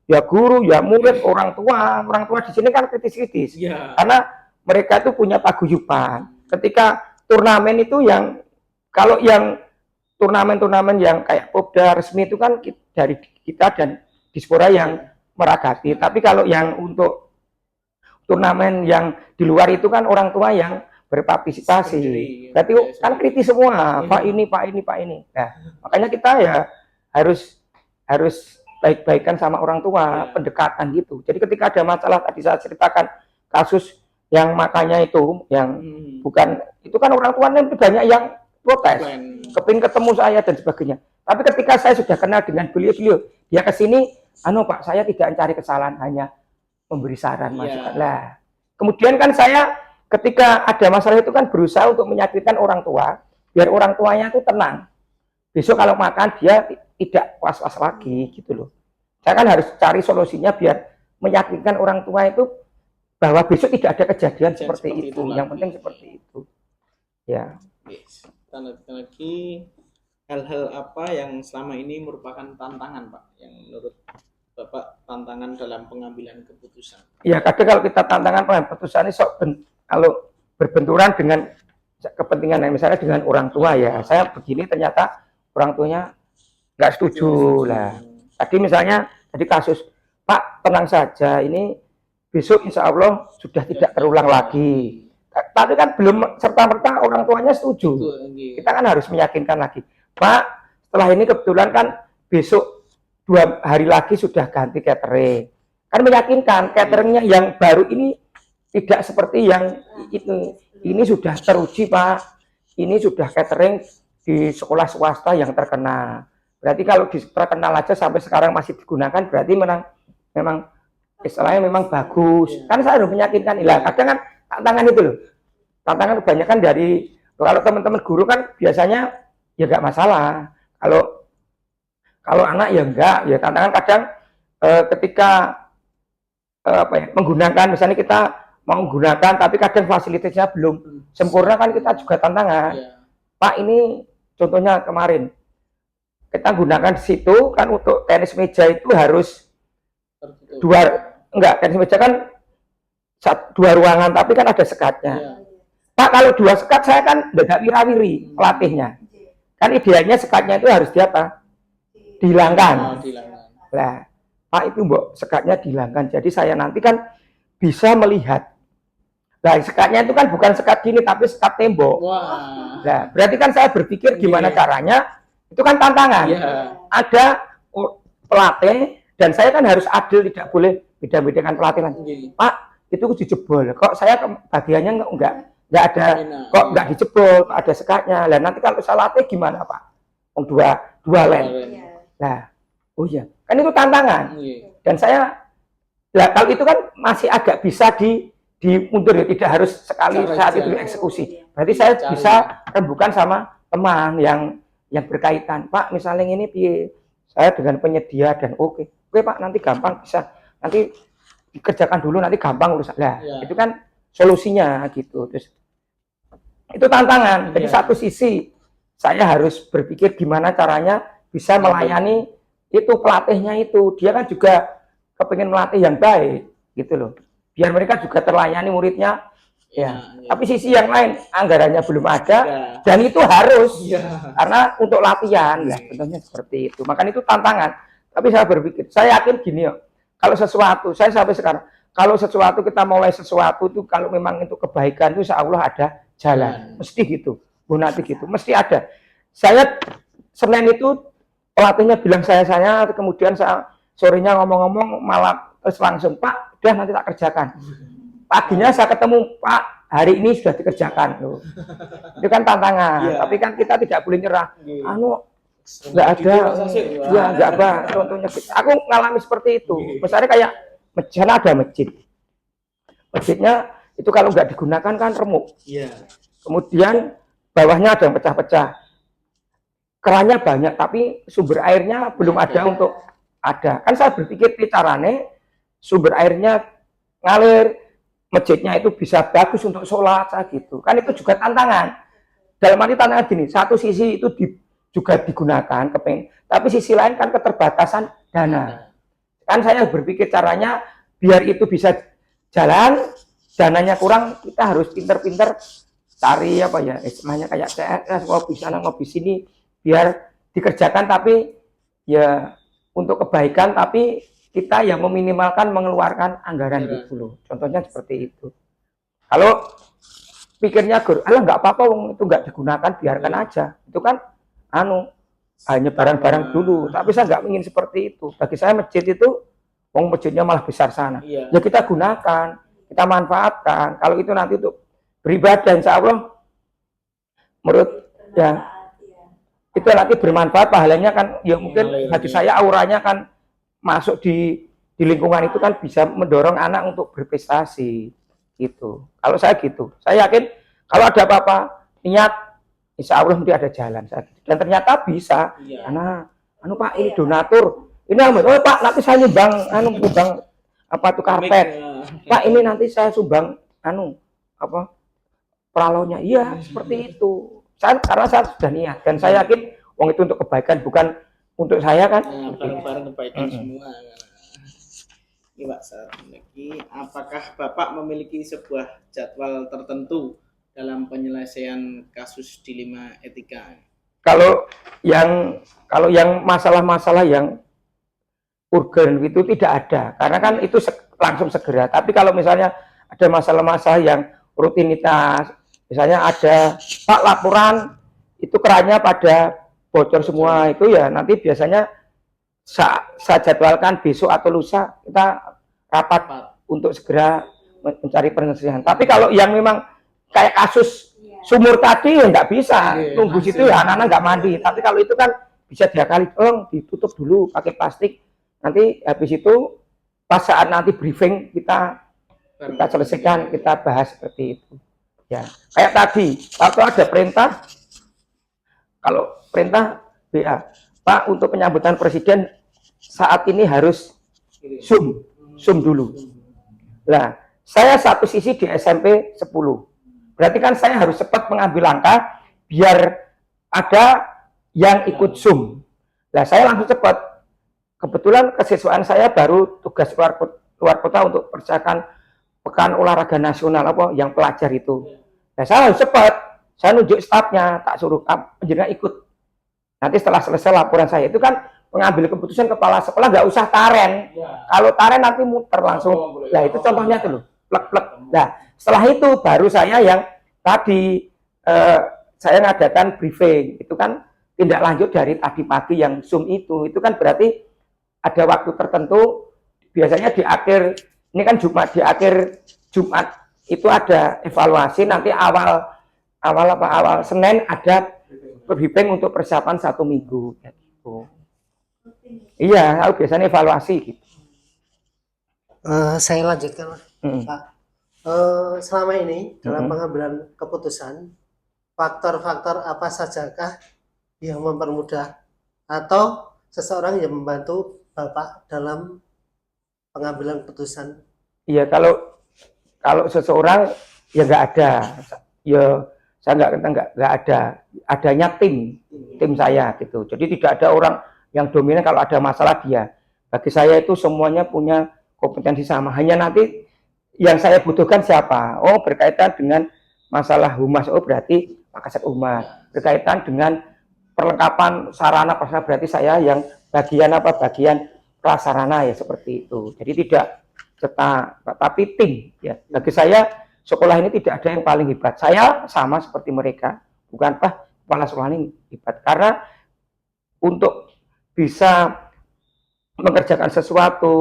ya guru, ya murid, orang tua di sini kan kritis-kritis. Iya. Karena mereka itu punya paguyuban. Ketika turnamen itu yang, kalau yang turnamen-turnamen yang kayak Popda resmi itu kan dari kita dan Dispora yang meragati. Tapi kalau yang untuk turnamen yang di luar itu kan orang tua yang berpartisipasi. Sendiri. Berarti kan kritis semua, Pak ini. Nah, makanya kita ya harus baik-baikan sama orang tua, pendekatan gitu. Jadi ketika ada masalah tadi saya ceritakan kasus yang makanya itu yang bukan itu kan orang tuanya banyak yang protes, kepingin ketemu saya dan sebagainya. Tapi ketika saya sudah kenal dengan beliau, dia ke sini, Pak, saya tidak mencari kesalahan, hanya memberi saran, masukan. Lah, kemudian kan saya ketika ada masalah itu kan berusaha untuk meyakinkan orang tua, biar orang tuanya itu tenang. Besok kalau makan dia tidak was-was lagi, gitu loh. Saya kan harus cari solusinya biar meyakinkan orang tua itu bahwa besok tidak ada kejadian seperti itu. Yang penting seperti itu. Ya. Yes. Kita lanjutkan lagi, hal-hal apa yang selama ini merupakan tantangan Pak, yang menurut Bapak tantangan dalam pengambilan keputusan? Ya kadang kalau kita tantangan pengambilan keputusan ini kalau berbenturan dengan kepentingan misalnya dengan orang tua ya, saya begini ternyata orang tuanya nggak setuju lah. Tadi misalnya tadi kasus Pak tenang saja, ini besok insya Allah sudah tidak terulang lagi. Tapi kan belum serta-merta orang tuanya setuju. Kita kan harus meyakinkan lagi. Pak, setelah ini kebetulan kan besok 2 hari lagi sudah ganti catering. Kan meyakinkan cateringnya yang baru ini tidak seperti yang itu. Ini sudah teruji Pak. Ini sudah catering di sekolah swasta yang terkenal. Berarti kalau terkenal aja sampai sekarang masih digunakan, berarti memang istilahnya memang bagus. Kan saya harus meyakinkan. Kadang kan tantangan itu loh. Tantangan kebanyakan dari, kalau teman-teman guru kan biasanya ya nggak masalah. Kalau anak ya enggak, ya tantangan kadang ketika menggunakan, misalnya kita mau menggunakan tapi kadang fasilitasnya belum sempurna kan kita juga tantangan. Pak ini contohnya kemarin kita gunakan di situ kan untuk tenis meja itu harus tenis meja kan 2 ruangan tapi kan ada sekatnya. Pak kalau 2 sekat saya kan nggak wirawiri pelatihnya. Kan idealnya sekatnya itu harus dihilangkan. Nah, Pak itu mbok sekatnya dihilangkan. Jadi saya nanti kan bisa melihat. Nah, sekatnya itu kan bukan sekat gini tapi sekat tembok. Wah. Nah, berarti kan saya berpikir gimana Iya. caranya. Itu kan tantangan. Iya. Ada pelatih dan saya kan harus adil, tidak boleh beda-bedakan pelatih lagi. Iya. Pak, itu dijebol. Kok saya bagiannya enggak ada, Enak. kok enggak dijebol, kok ada sekatnya. Lah nanti kalau saya latih gimana, Pak? Oh, dua lem. Nah, oh iya, kan itu tantangan. Iya. Dan saya, lah kalau itu kan masih agak bisa dimundur ya, tidak harus sekali Cara saat aja. itu dieksekusi. Berarti saya Cari. bisa rembukan sama teman yang berkaitan. Pak, misalnya ini piye? Saya dengan penyedia dan oke Pak, nanti gampang bisa. Nanti dikerjakan dulu, nanti gampang urusan. Lah, Iya. itu kan solusinya gitu. Terus itu tantangan. Jadi Iya. satu sisi saya harus berpikir gimana caranya bisa melayani itu pelatihnya itu. Dia kan juga kepengen melatih yang baik gitu loh. Biar mereka juga terlayani muridnya. Ya. Iya. Tapi sisi yang lain anggarannya belum ada Iya. dan itu harus Iya. karena untuk latihan. Nah, contohnya seperti itu. Makanya itu tantangan. Tapi saya berpikir, saya yakin gini ya. Kalau sesuatu, saya sampai sekarang, kalau sesuatu kita mulai sesuatu itu kalau memang untuk kebaikan itu insya Allah ada jalan. Mesti gitu. Nanti gitu, mesti ada. Saya Senin itu pelatihnya bilang saya kemudian saya sorenya ngomong-ngomong malah terus langsung, Pak, udah nanti tak kerjakan. Paginya saya ketemu, Pak, hari ini sudah dikerjakan loh. Itu kan tantangan. Iya. Tapi kan kita tidak boleh nyerah. Iya. Nggak ada, Iya. ya nggak apa. Contohnya, aku ngalami seperti itu. Misalnya kayak sana ada masjid. Masjidnya itu kalau nggak digunakan kan remuk. Iya. Kemudian bawahnya ada yang pecah-pecah. Kerannya banyak, tapi sumber airnya belum ada untuk ada. Kan saya berpikir caranya sumber airnya ngalir, masjidnya itu bisa bagus untuk sholat, gitu. Kan itu juga tantangan. Dalam arti tantangan gini, satu sisi itu juga digunakan, tapi sisi lain kan keterbatasan dana. Kan saya berpikir caranya biar itu bisa jalan, dananya kurang, kita harus pinter-pinter cari apa ya, istilahnya kayak CSS, ngopi sana, ngopi sini, biar dikerjakan tapi ya untuk kebaikan, tapi kita yang meminimalkan mengeluarkan anggaran gitu loh. Contohnya seperti itu. Kalau pikirnya alah nggak apa-apa, itu nggak digunakan, biarkan aja. Itu kan hanya barang-barang dulu. Tapi saya nggak ingin seperti itu. Bagi saya masjid itu, masjidnya malah besar sana. Iya. Ya kita gunakan, kita manfaatkan. Kalau itu nanti untuk beribadah, insya Allah menurut ya itu nanti bermanfaat, pahalanya kan ya mungkin bagi saya auranya kan masuk di lingkungan itu kan bisa mendorong anak untuk berprestasi gitu. Kalau saya gitu, saya yakin kalau ada apa-apa niat insya Allah nanti ada jalan. Dan ternyata bisa. Iya. Karena Pak ini donatur, ini oh Pak nanti saya nyumbang nyumbang apa tuh karpet. Pak ini nanti saya sumbang apa peralonnya. Iya seperti itu. Karena saya sudah niat dan saya yakin itu untuk kebaikan, bukan untuk saya kan. Nah, bareng-bareng kebaikan semua. Ini Pak, lagi, apakah Bapak memiliki sebuah jadwal tertentu dalam penyelesaian kasus dilema etika? Kalau yang masalah-masalah yang urgen itu tidak ada, karena kan itu langsung segera. Tapi kalau misalnya ada masalah-masalah yang rutinitas, misalnya ada Pak laporan itu kerannya pada bocor semua, itu ya nanti biasanya saya jadwalkan besok atau lusa kita rapat untuk segera mencari penyelesaian. Tapi kalau yang memang kayak kasus sumur tadi ya nggak bisa tunggu situ ya, anak-anak nggak mandi. Tapi kalau itu kan bisa diakali, tolong ditutup dulu pakai plastik. Nanti habis itu pas saat nanti briefing kita selesaikan, kita bahas seperti itu. Ya, kayak tadi, waktu ada perintah, kalau perintah BA, Pak untuk penyambutan presiden saat ini harus Zoom dulu. Nah, saya satu sisi di SMP 10. Berarti kan saya harus cepat mengambil langkah biar ada yang ikut Zoom. Nah, saya langsung cepat. Kebetulan kesiswaan saya baru tugas luar kota untuk persiapan pekan olahraga nasional yang pelajar itu. Nah, saya harus cepat. Saya nunjuk stafnya, tak suruh penjenengan ikut. Nanti setelah selesai laporan saya itu kan mengambil keputusan kepala sekolah nggak usah taren. Kalau taren nanti muter langsung. Nah itu contohnya tuh loh, plek-plek. Nah setelah itu baru saya yang tadi saya ngadakan briefing. Itu kan tindak lanjut dari tadi pagi yang Zoom itu kan berarti ada waktu tertentu. Biasanya di akhir, ini kan Jumat, di akhir Jumat itu ada evaluasi, nanti awal Senin ada briefing untuk persiapan 1 minggu. Gitu. Iya, aku biasanya evaluasi gitu. Saya lanjutkan, Pak. Selama ini dalam pengambilan keputusan, faktor-faktor apa sajakah yang mempermudah atau seseorang yang membantu Bapak dalam pengambilan keputusan? Iya, kalau seseorang ya nggak ada, ya saya nggak ada, adanya tim saya gitu. Jadi tidak ada orang yang dominan kalau ada masalah dia. Bagi saya itu semuanya punya kompetensi sama. Hanya nanti yang saya butuhkan siapa? Oh, berkaitan dengan masalah humas. Oh, berarti Pak Kasat Humas. Berkaitan dengan perlengkapan sarana prasarana, berarti saya yang bagian prasarana ya, seperti itu. Jadi tidak cetak, tapi tim ya. Bagi saya sekolah ini tidak ada yang paling hebat. Saya sama seperti mereka, bukan kepala sekolah ini hebat, karena untuk bisa mengerjakan sesuatu,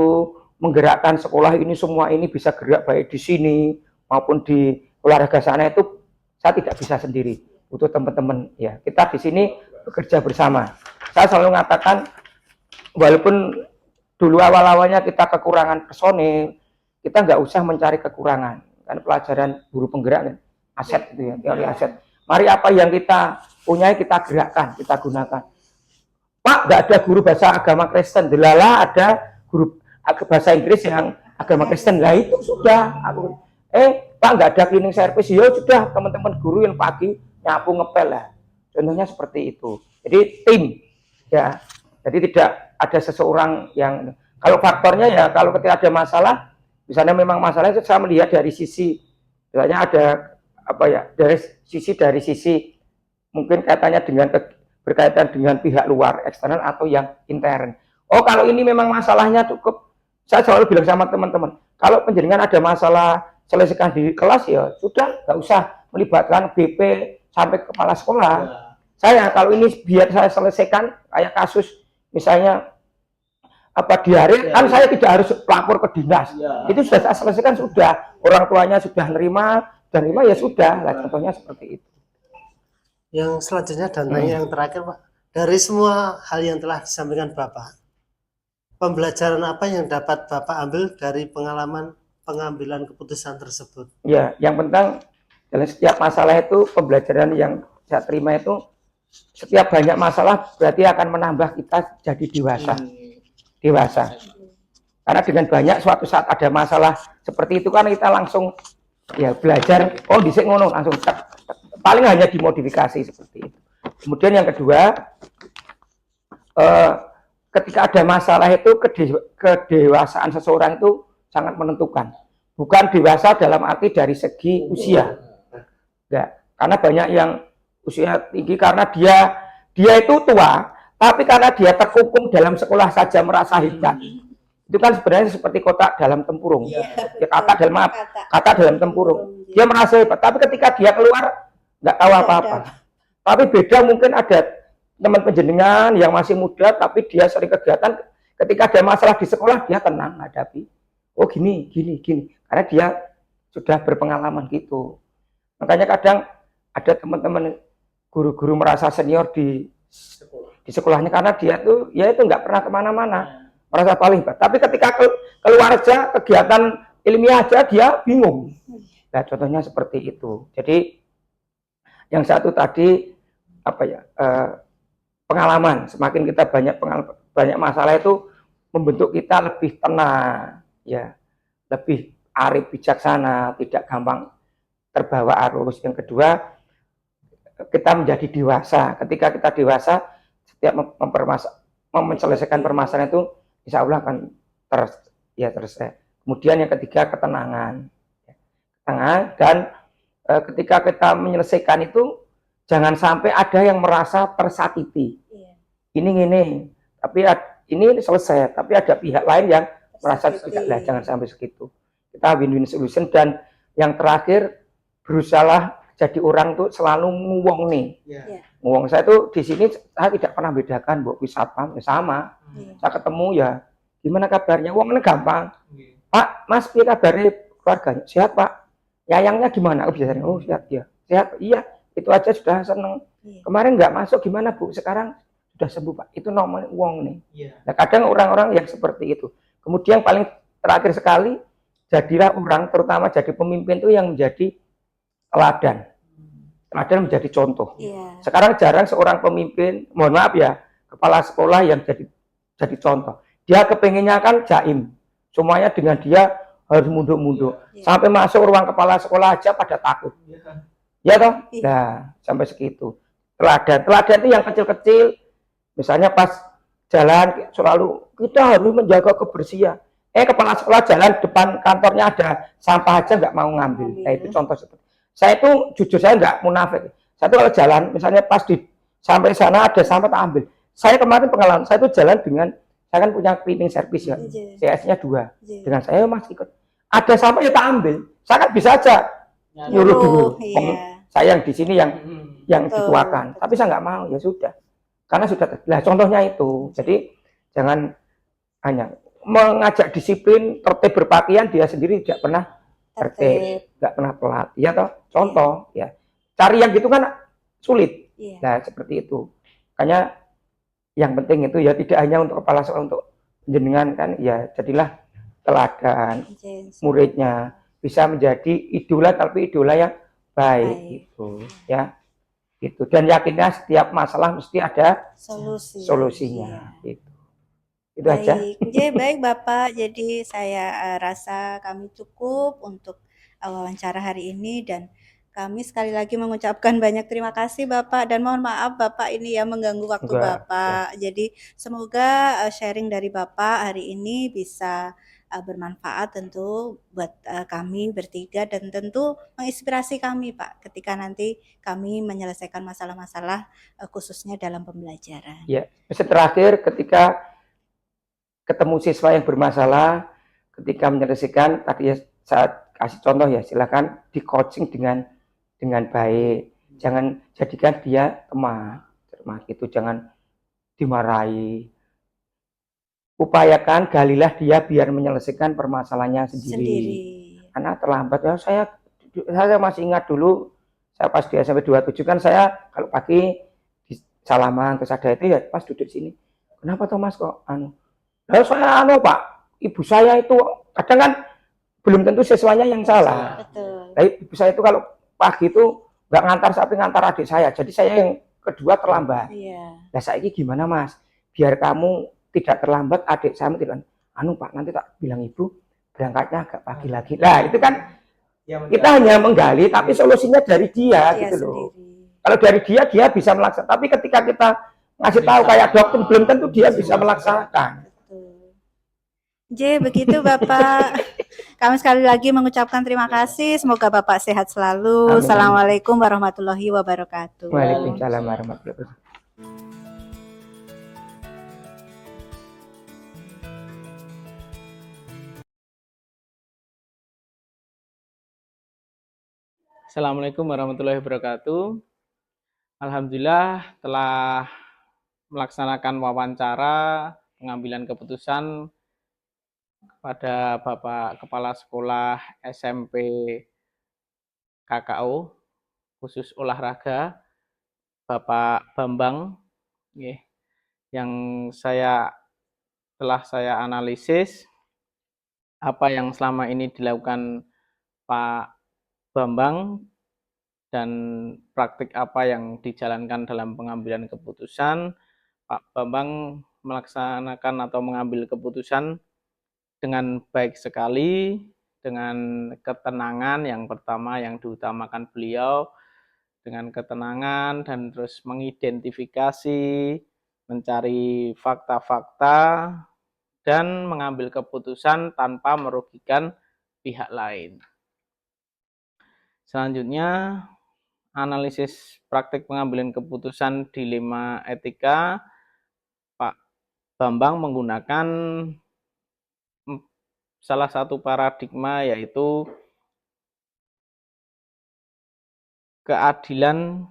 menggerakkan sekolah ini, semua ini bisa gerak baik di sini maupun di olahraga sana, itu saya tidak bisa sendiri, butuh teman-teman ya. Kita di sini bekerja bersama. Saya selalu mengatakan, walaupun dulu awal-awalnya kita kekurangan personil, kita nggak usah mencari kekurangan. Kan pelajaran guru penggerak kan, aset itu ya, teori aset. Mari apa yang kita punya kita gerakkan, kita gunakan. Pak, nggak ada guru bahasa agama Kristen, delala ada guru bahasa Inggris yang agama Kristen, lah itu sudah. Pak, nggak ada cleaning service, ya sudah, teman-teman guru yang pagi nyapu ngepel lah. Contohnya seperti itu. Jadi tim ya. Jadi tidak ada seseorang yang, kalau faktornya ya, kalau ketika ada masalah, misalnya memang masalahnya saya melihat dari sisi, misalnya ada apa ya, dari sisi mungkin katanya berkaitan dengan pihak luar, eksternal atau yang intern. Oh, kalau ini memang masalahnya cukup, saya selalu bilang sama teman-teman, kalau penjaringan ada masalah, selesaikan di kelas ya sudah, nggak usah melibatkan BP sampai kepala sekolah. Saya kalau ini biar saya selesaikan, kayak kasus misalnya diare, kan saya tidak harus lapor ke dinas. Itu sudah saya selesaikan, sudah, orang tuanya sudah nerima ya sudah. Nah, contohnya seperti itu. Yang selanjutnya dan yang terakhir, Pak, dari semua hal yang telah disampaikan Bapak, pembelajaran apa yang dapat Bapak ambil dari pengalaman pengambilan keputusan tersebut? Ya, yang penting dalam setiap masalah itu, pembelajaran yang saya terima itu, setiap banyak masalah berarti akan menambah kita jadi dewasa. Karena dengan banyak, suatu saat ada masalah seperti itu kan kita langsung ya belajar, oh dhisik ngono, langsung paling hanya dimodifikasi seperti itu. Kemudian yang kedua, ketika ada masalah itu, kedewasaan seseorang itu sangat menentukan. Bukan dewasa dalam arti dari segi usia, enggak. Karena banyak yang usia tinggi karena dia itu tua, tapi karena dia terkungkung dalam sekolah saja merasa hebat. Itu kan sebenarnya seperti kotak dalam tempurung. Kata dalam tempurung. Dia merasa hebat, tapi ketika dia keluar nggak tahu apa-apa. Tapi beda mungkin ada teman penjenengan yang masih muda, tapi dia sering kegiatan. Ketika ada masalah di sekolah, dia tenang hadapi. Oh gini. Karena dia sudah berpengalaman gitu. Makanya kadang ada teman-teman guru-guru merasa senior di sekolahnya karena dia tuh ya itu nggak pernah kemana-mana, merasa paling hebat. Tapi ketika keluar aja kegiatan ilmiah aja dia bingung. Nah contohnya seperti itu. Jadi yang satu tadi pengalaman. Semakin kita banyak masalah itu membentuk kita lebih tenang, ya, lebih arif bijaksana, tidak gampang terbawa arus. Yang kedua, kita menjadi dewasa. Ketika kita dewasa, setiap menyelesaikan permasalahan itu insya Allah akan terselesai. Kemudian yang ketiga, ketenangan. Dan ketika kita menyelesaikan itu, jangan sampai ada yang merasa tersakiti. Ini, Tapi ini selesai, tapi ada pihak lain yang merasa Tersakiti. tidak, lah jangan sampai segitu. Kita win-win solution. Dan yang terakhir, berusaha jadi orang tuh selalu nguwong nih. Iya. Nguwong saya tuh di sini saya tidak pernah bedakan, Bu, wisata ya sama. Iya. Saya ketemu ya, gimana kabarnya? Wong ini gampang. Pak, Mas, piye kabarnya keluarganya? Sehat, Pak. Yayangnya gimana? Oh, biasanya, oh sehat ya. Sehat, iya. Itu aja sudah seneng. Iya. Kemarin nggak masuk, gimana Bu? Sekarang sudah sembuh, Pak. Itu nomor uang nih. Iya. Nah, kadang orang-orang yang seperti itu. Kemudian paling terakhir sekali, jadilah orang, terutama jadi pemimpin itu yang menjadi teladan. Teladan menjadi contoh. Iya. Sekarang jarang seorang pemimpin, mohon maaf ya, kepala sekolah yang jadi contoh. Dia kepengennya kan jaim. Semuanya dengan dia harus munduk-munduk. Iya. Sampai masuk ruang kepala sekolah aja pada takut. Ya toh? Iya. Nah, sampai segitu. Teladan itu yang kecil-kecil. Misalnya pas jalan selalu kita harus menjaga kebersihan. Kepala sekolah jalan depan kantornya ada sampah aja nggak mau ngambil. Nah, itu contoh seperti. Saya itu jujur saya nggak munafik. Saya itu kalau jalan, misalnya pas sampai sana ada sampah tak ambil. Saya kemarin pengalaman, saya itu jalan dengan, saya kan punya cleaning service ya, Iya. CS-nya 2. Iya. Dengan saya Mas ikut. Ada sampah ya tak ambil. Saya kan bisa aja nyuruh dulu. Iya. Saya yang di sini yang Betul, dituakan. betul. Tapi saya nggak mau, ya sudah. Karena sudah, lah contohnya itu. Jadi jangan hanya mengajak disiplin, tertib berpakaian, dia sendiri tidak pernah tertib, nggak pernah telat. Ya toh, contoh ya. Cari yang gitu kan sulit. Iya. Nah seperti itu. Makanya yang penting itu ya tidak hanya untuk kepala sekolah, untuk jenengan kan, ya jadilah teladan, muridnya bisa menjadi idola, tapi idola yang baik gitu ya. Gitu. Dan yakinnya setiap masalah mesti ada solusinya. Gitu. Itu aja. Baik Bapak. Jadi saya rasa kami cukup untuk wawancara hari ini, dan kami sekali lagi mengucapkan banyak terima kasih Bapak, dan mohon maaf Bapak ini ya mengganggu waktu Bapak. Jadi semoga sharing dari Bapak hari ini bisa bermanfaat tentu buat kami bertiga, dan tentu menginspirasi kami Pak ketika nanti kami menyelesaikan masalah-masalah khususnya dalam pembelajaran. Ya, terakhir ketika ketemu siswa yang bermasalah, ketika menyelesaikan tadi ya, saat kasih contoh ya, silakan di coaching dengan baik. Jangan jadikan dia lemah gitu, jangan dimarahi. Upayakan galilah dia biar menyelesaikan permasalahannya sendiri. Karena terlambat ya, saya masih ingat dulu saya pas di SMP 27 kan, saya kalau pagi di salaman terus ada itu ya pas duduk sini. Kenapa tuh Mas kok Lalu saya Pak, ibu saya itu kadang kan belum tentu siswanya yang salah. Betul. Nah, ibu saya itu kalau pagi itu nggak ngantar sapi, ngantar adik saya. Jadi saya yang kedua terlambat. Iya. Nah saya ini gimana Mas? Biar kamu tidak terlambat, adik saya tidak. Pak, nanti tak bilang ibu berangkatnya agak pagi lagi. Nah itu kan kita hanya menggali, tapi solusinya dari dia gitu loh. Kalau dari dia bisa melaksanakan. Tapi ketika kita ngasih tahu kayak dokter, belum tentu dia bisa melaksanakan. Begitu Bapak. Kami sekali lagi mengucapkan terima kasih. Semoga Bapak sehat selalu. Amin. Assalamualaikum warahmatullahi wabarakatuh. Waalaikumsalam warahmatullahi wabarakatuh. Assalamualaikum warahmatullahi wabarakatuh. Alhamdulillah telah melaksanakan wawancara pengambilan keputusan pada Bapak Kepala Sekolah SMP KKO khusus olahraga, Bapak Bambang, yang telah saya analisis apa yang selama ini dilakukan Pak Bambang dan praktik apa yang dijalankan dalam pengambilan keputusan. Pak Bambang melaksanakan atau mengambil keputusan dengan baik sekali, dengan ketenangan yang pertama yang diutamakan beliau, dengan ketenangan dan terus mengidentifikasi, mencari fakta-fakta, dan mengambil keputusan tanpa merugikan pihak lain. Selanjutnya, analisis praktik pengambilan keputusan dilema etika. Pak Bambang menggunakan salah satu paradigma, yaitu keadilan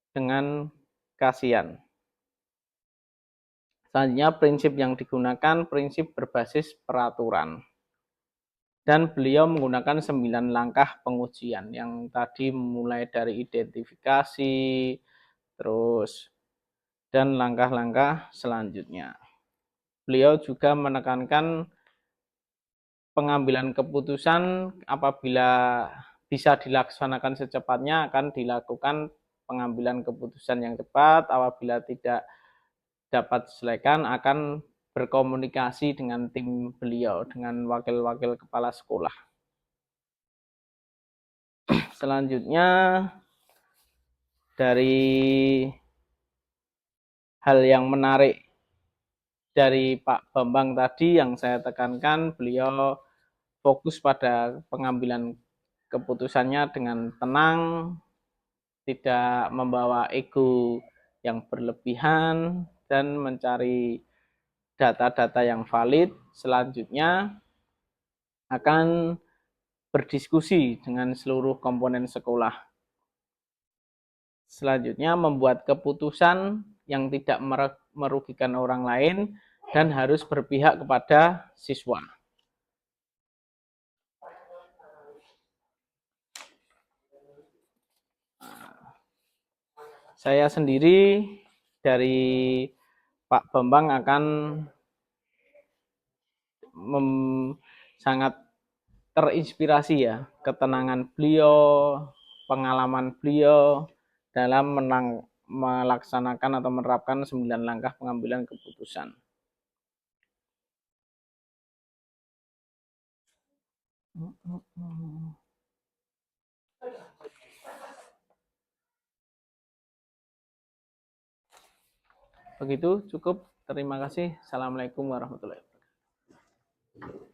dengan kasihan. Selanjutnya prinsip yang digunakan prinsip berbasis peraturan. Dan beliau menggunakan 9 langkah pengujian yang tadi mulai dari identifikasi, terus dan langkah-langkah selanjutnya. Beliau juga menekankan pengambilan keputusan apabila bisa dilaksanakan secepatnya akan dilakukan pengambilan keputusan yang cepat, apabila tidak dapat diselesaikan akan berkomunikasi dengan tim beliau, dengan wakil-wakil kepala sekolah. Selanjutnya, dari hal yang menarik dari Pak Bambang tadi yang saya tekankan, beliau fokus pada pengambilan keputusannya dengan tenang, tidak membawa ego yang berlebihan, dan mencari data-data yang valid. Selanjutnya akan berdiskusi dengan seluruh komponen sekolah. Selanjutnya membuat keputusan yang tidak merugikan orang lain dan harus berpihak kepada siswa. Saya sendiri dari Pak Bambang akan sangat terinspirasi ya, ketenangan beliau, pengalaman beliau dalam melaksanakan atau menerapkan 9 langkah pengambilan keputusan. Begitu, cukup. Terima kasih. Assalamualaikum warahmatullahi wabarakatuh.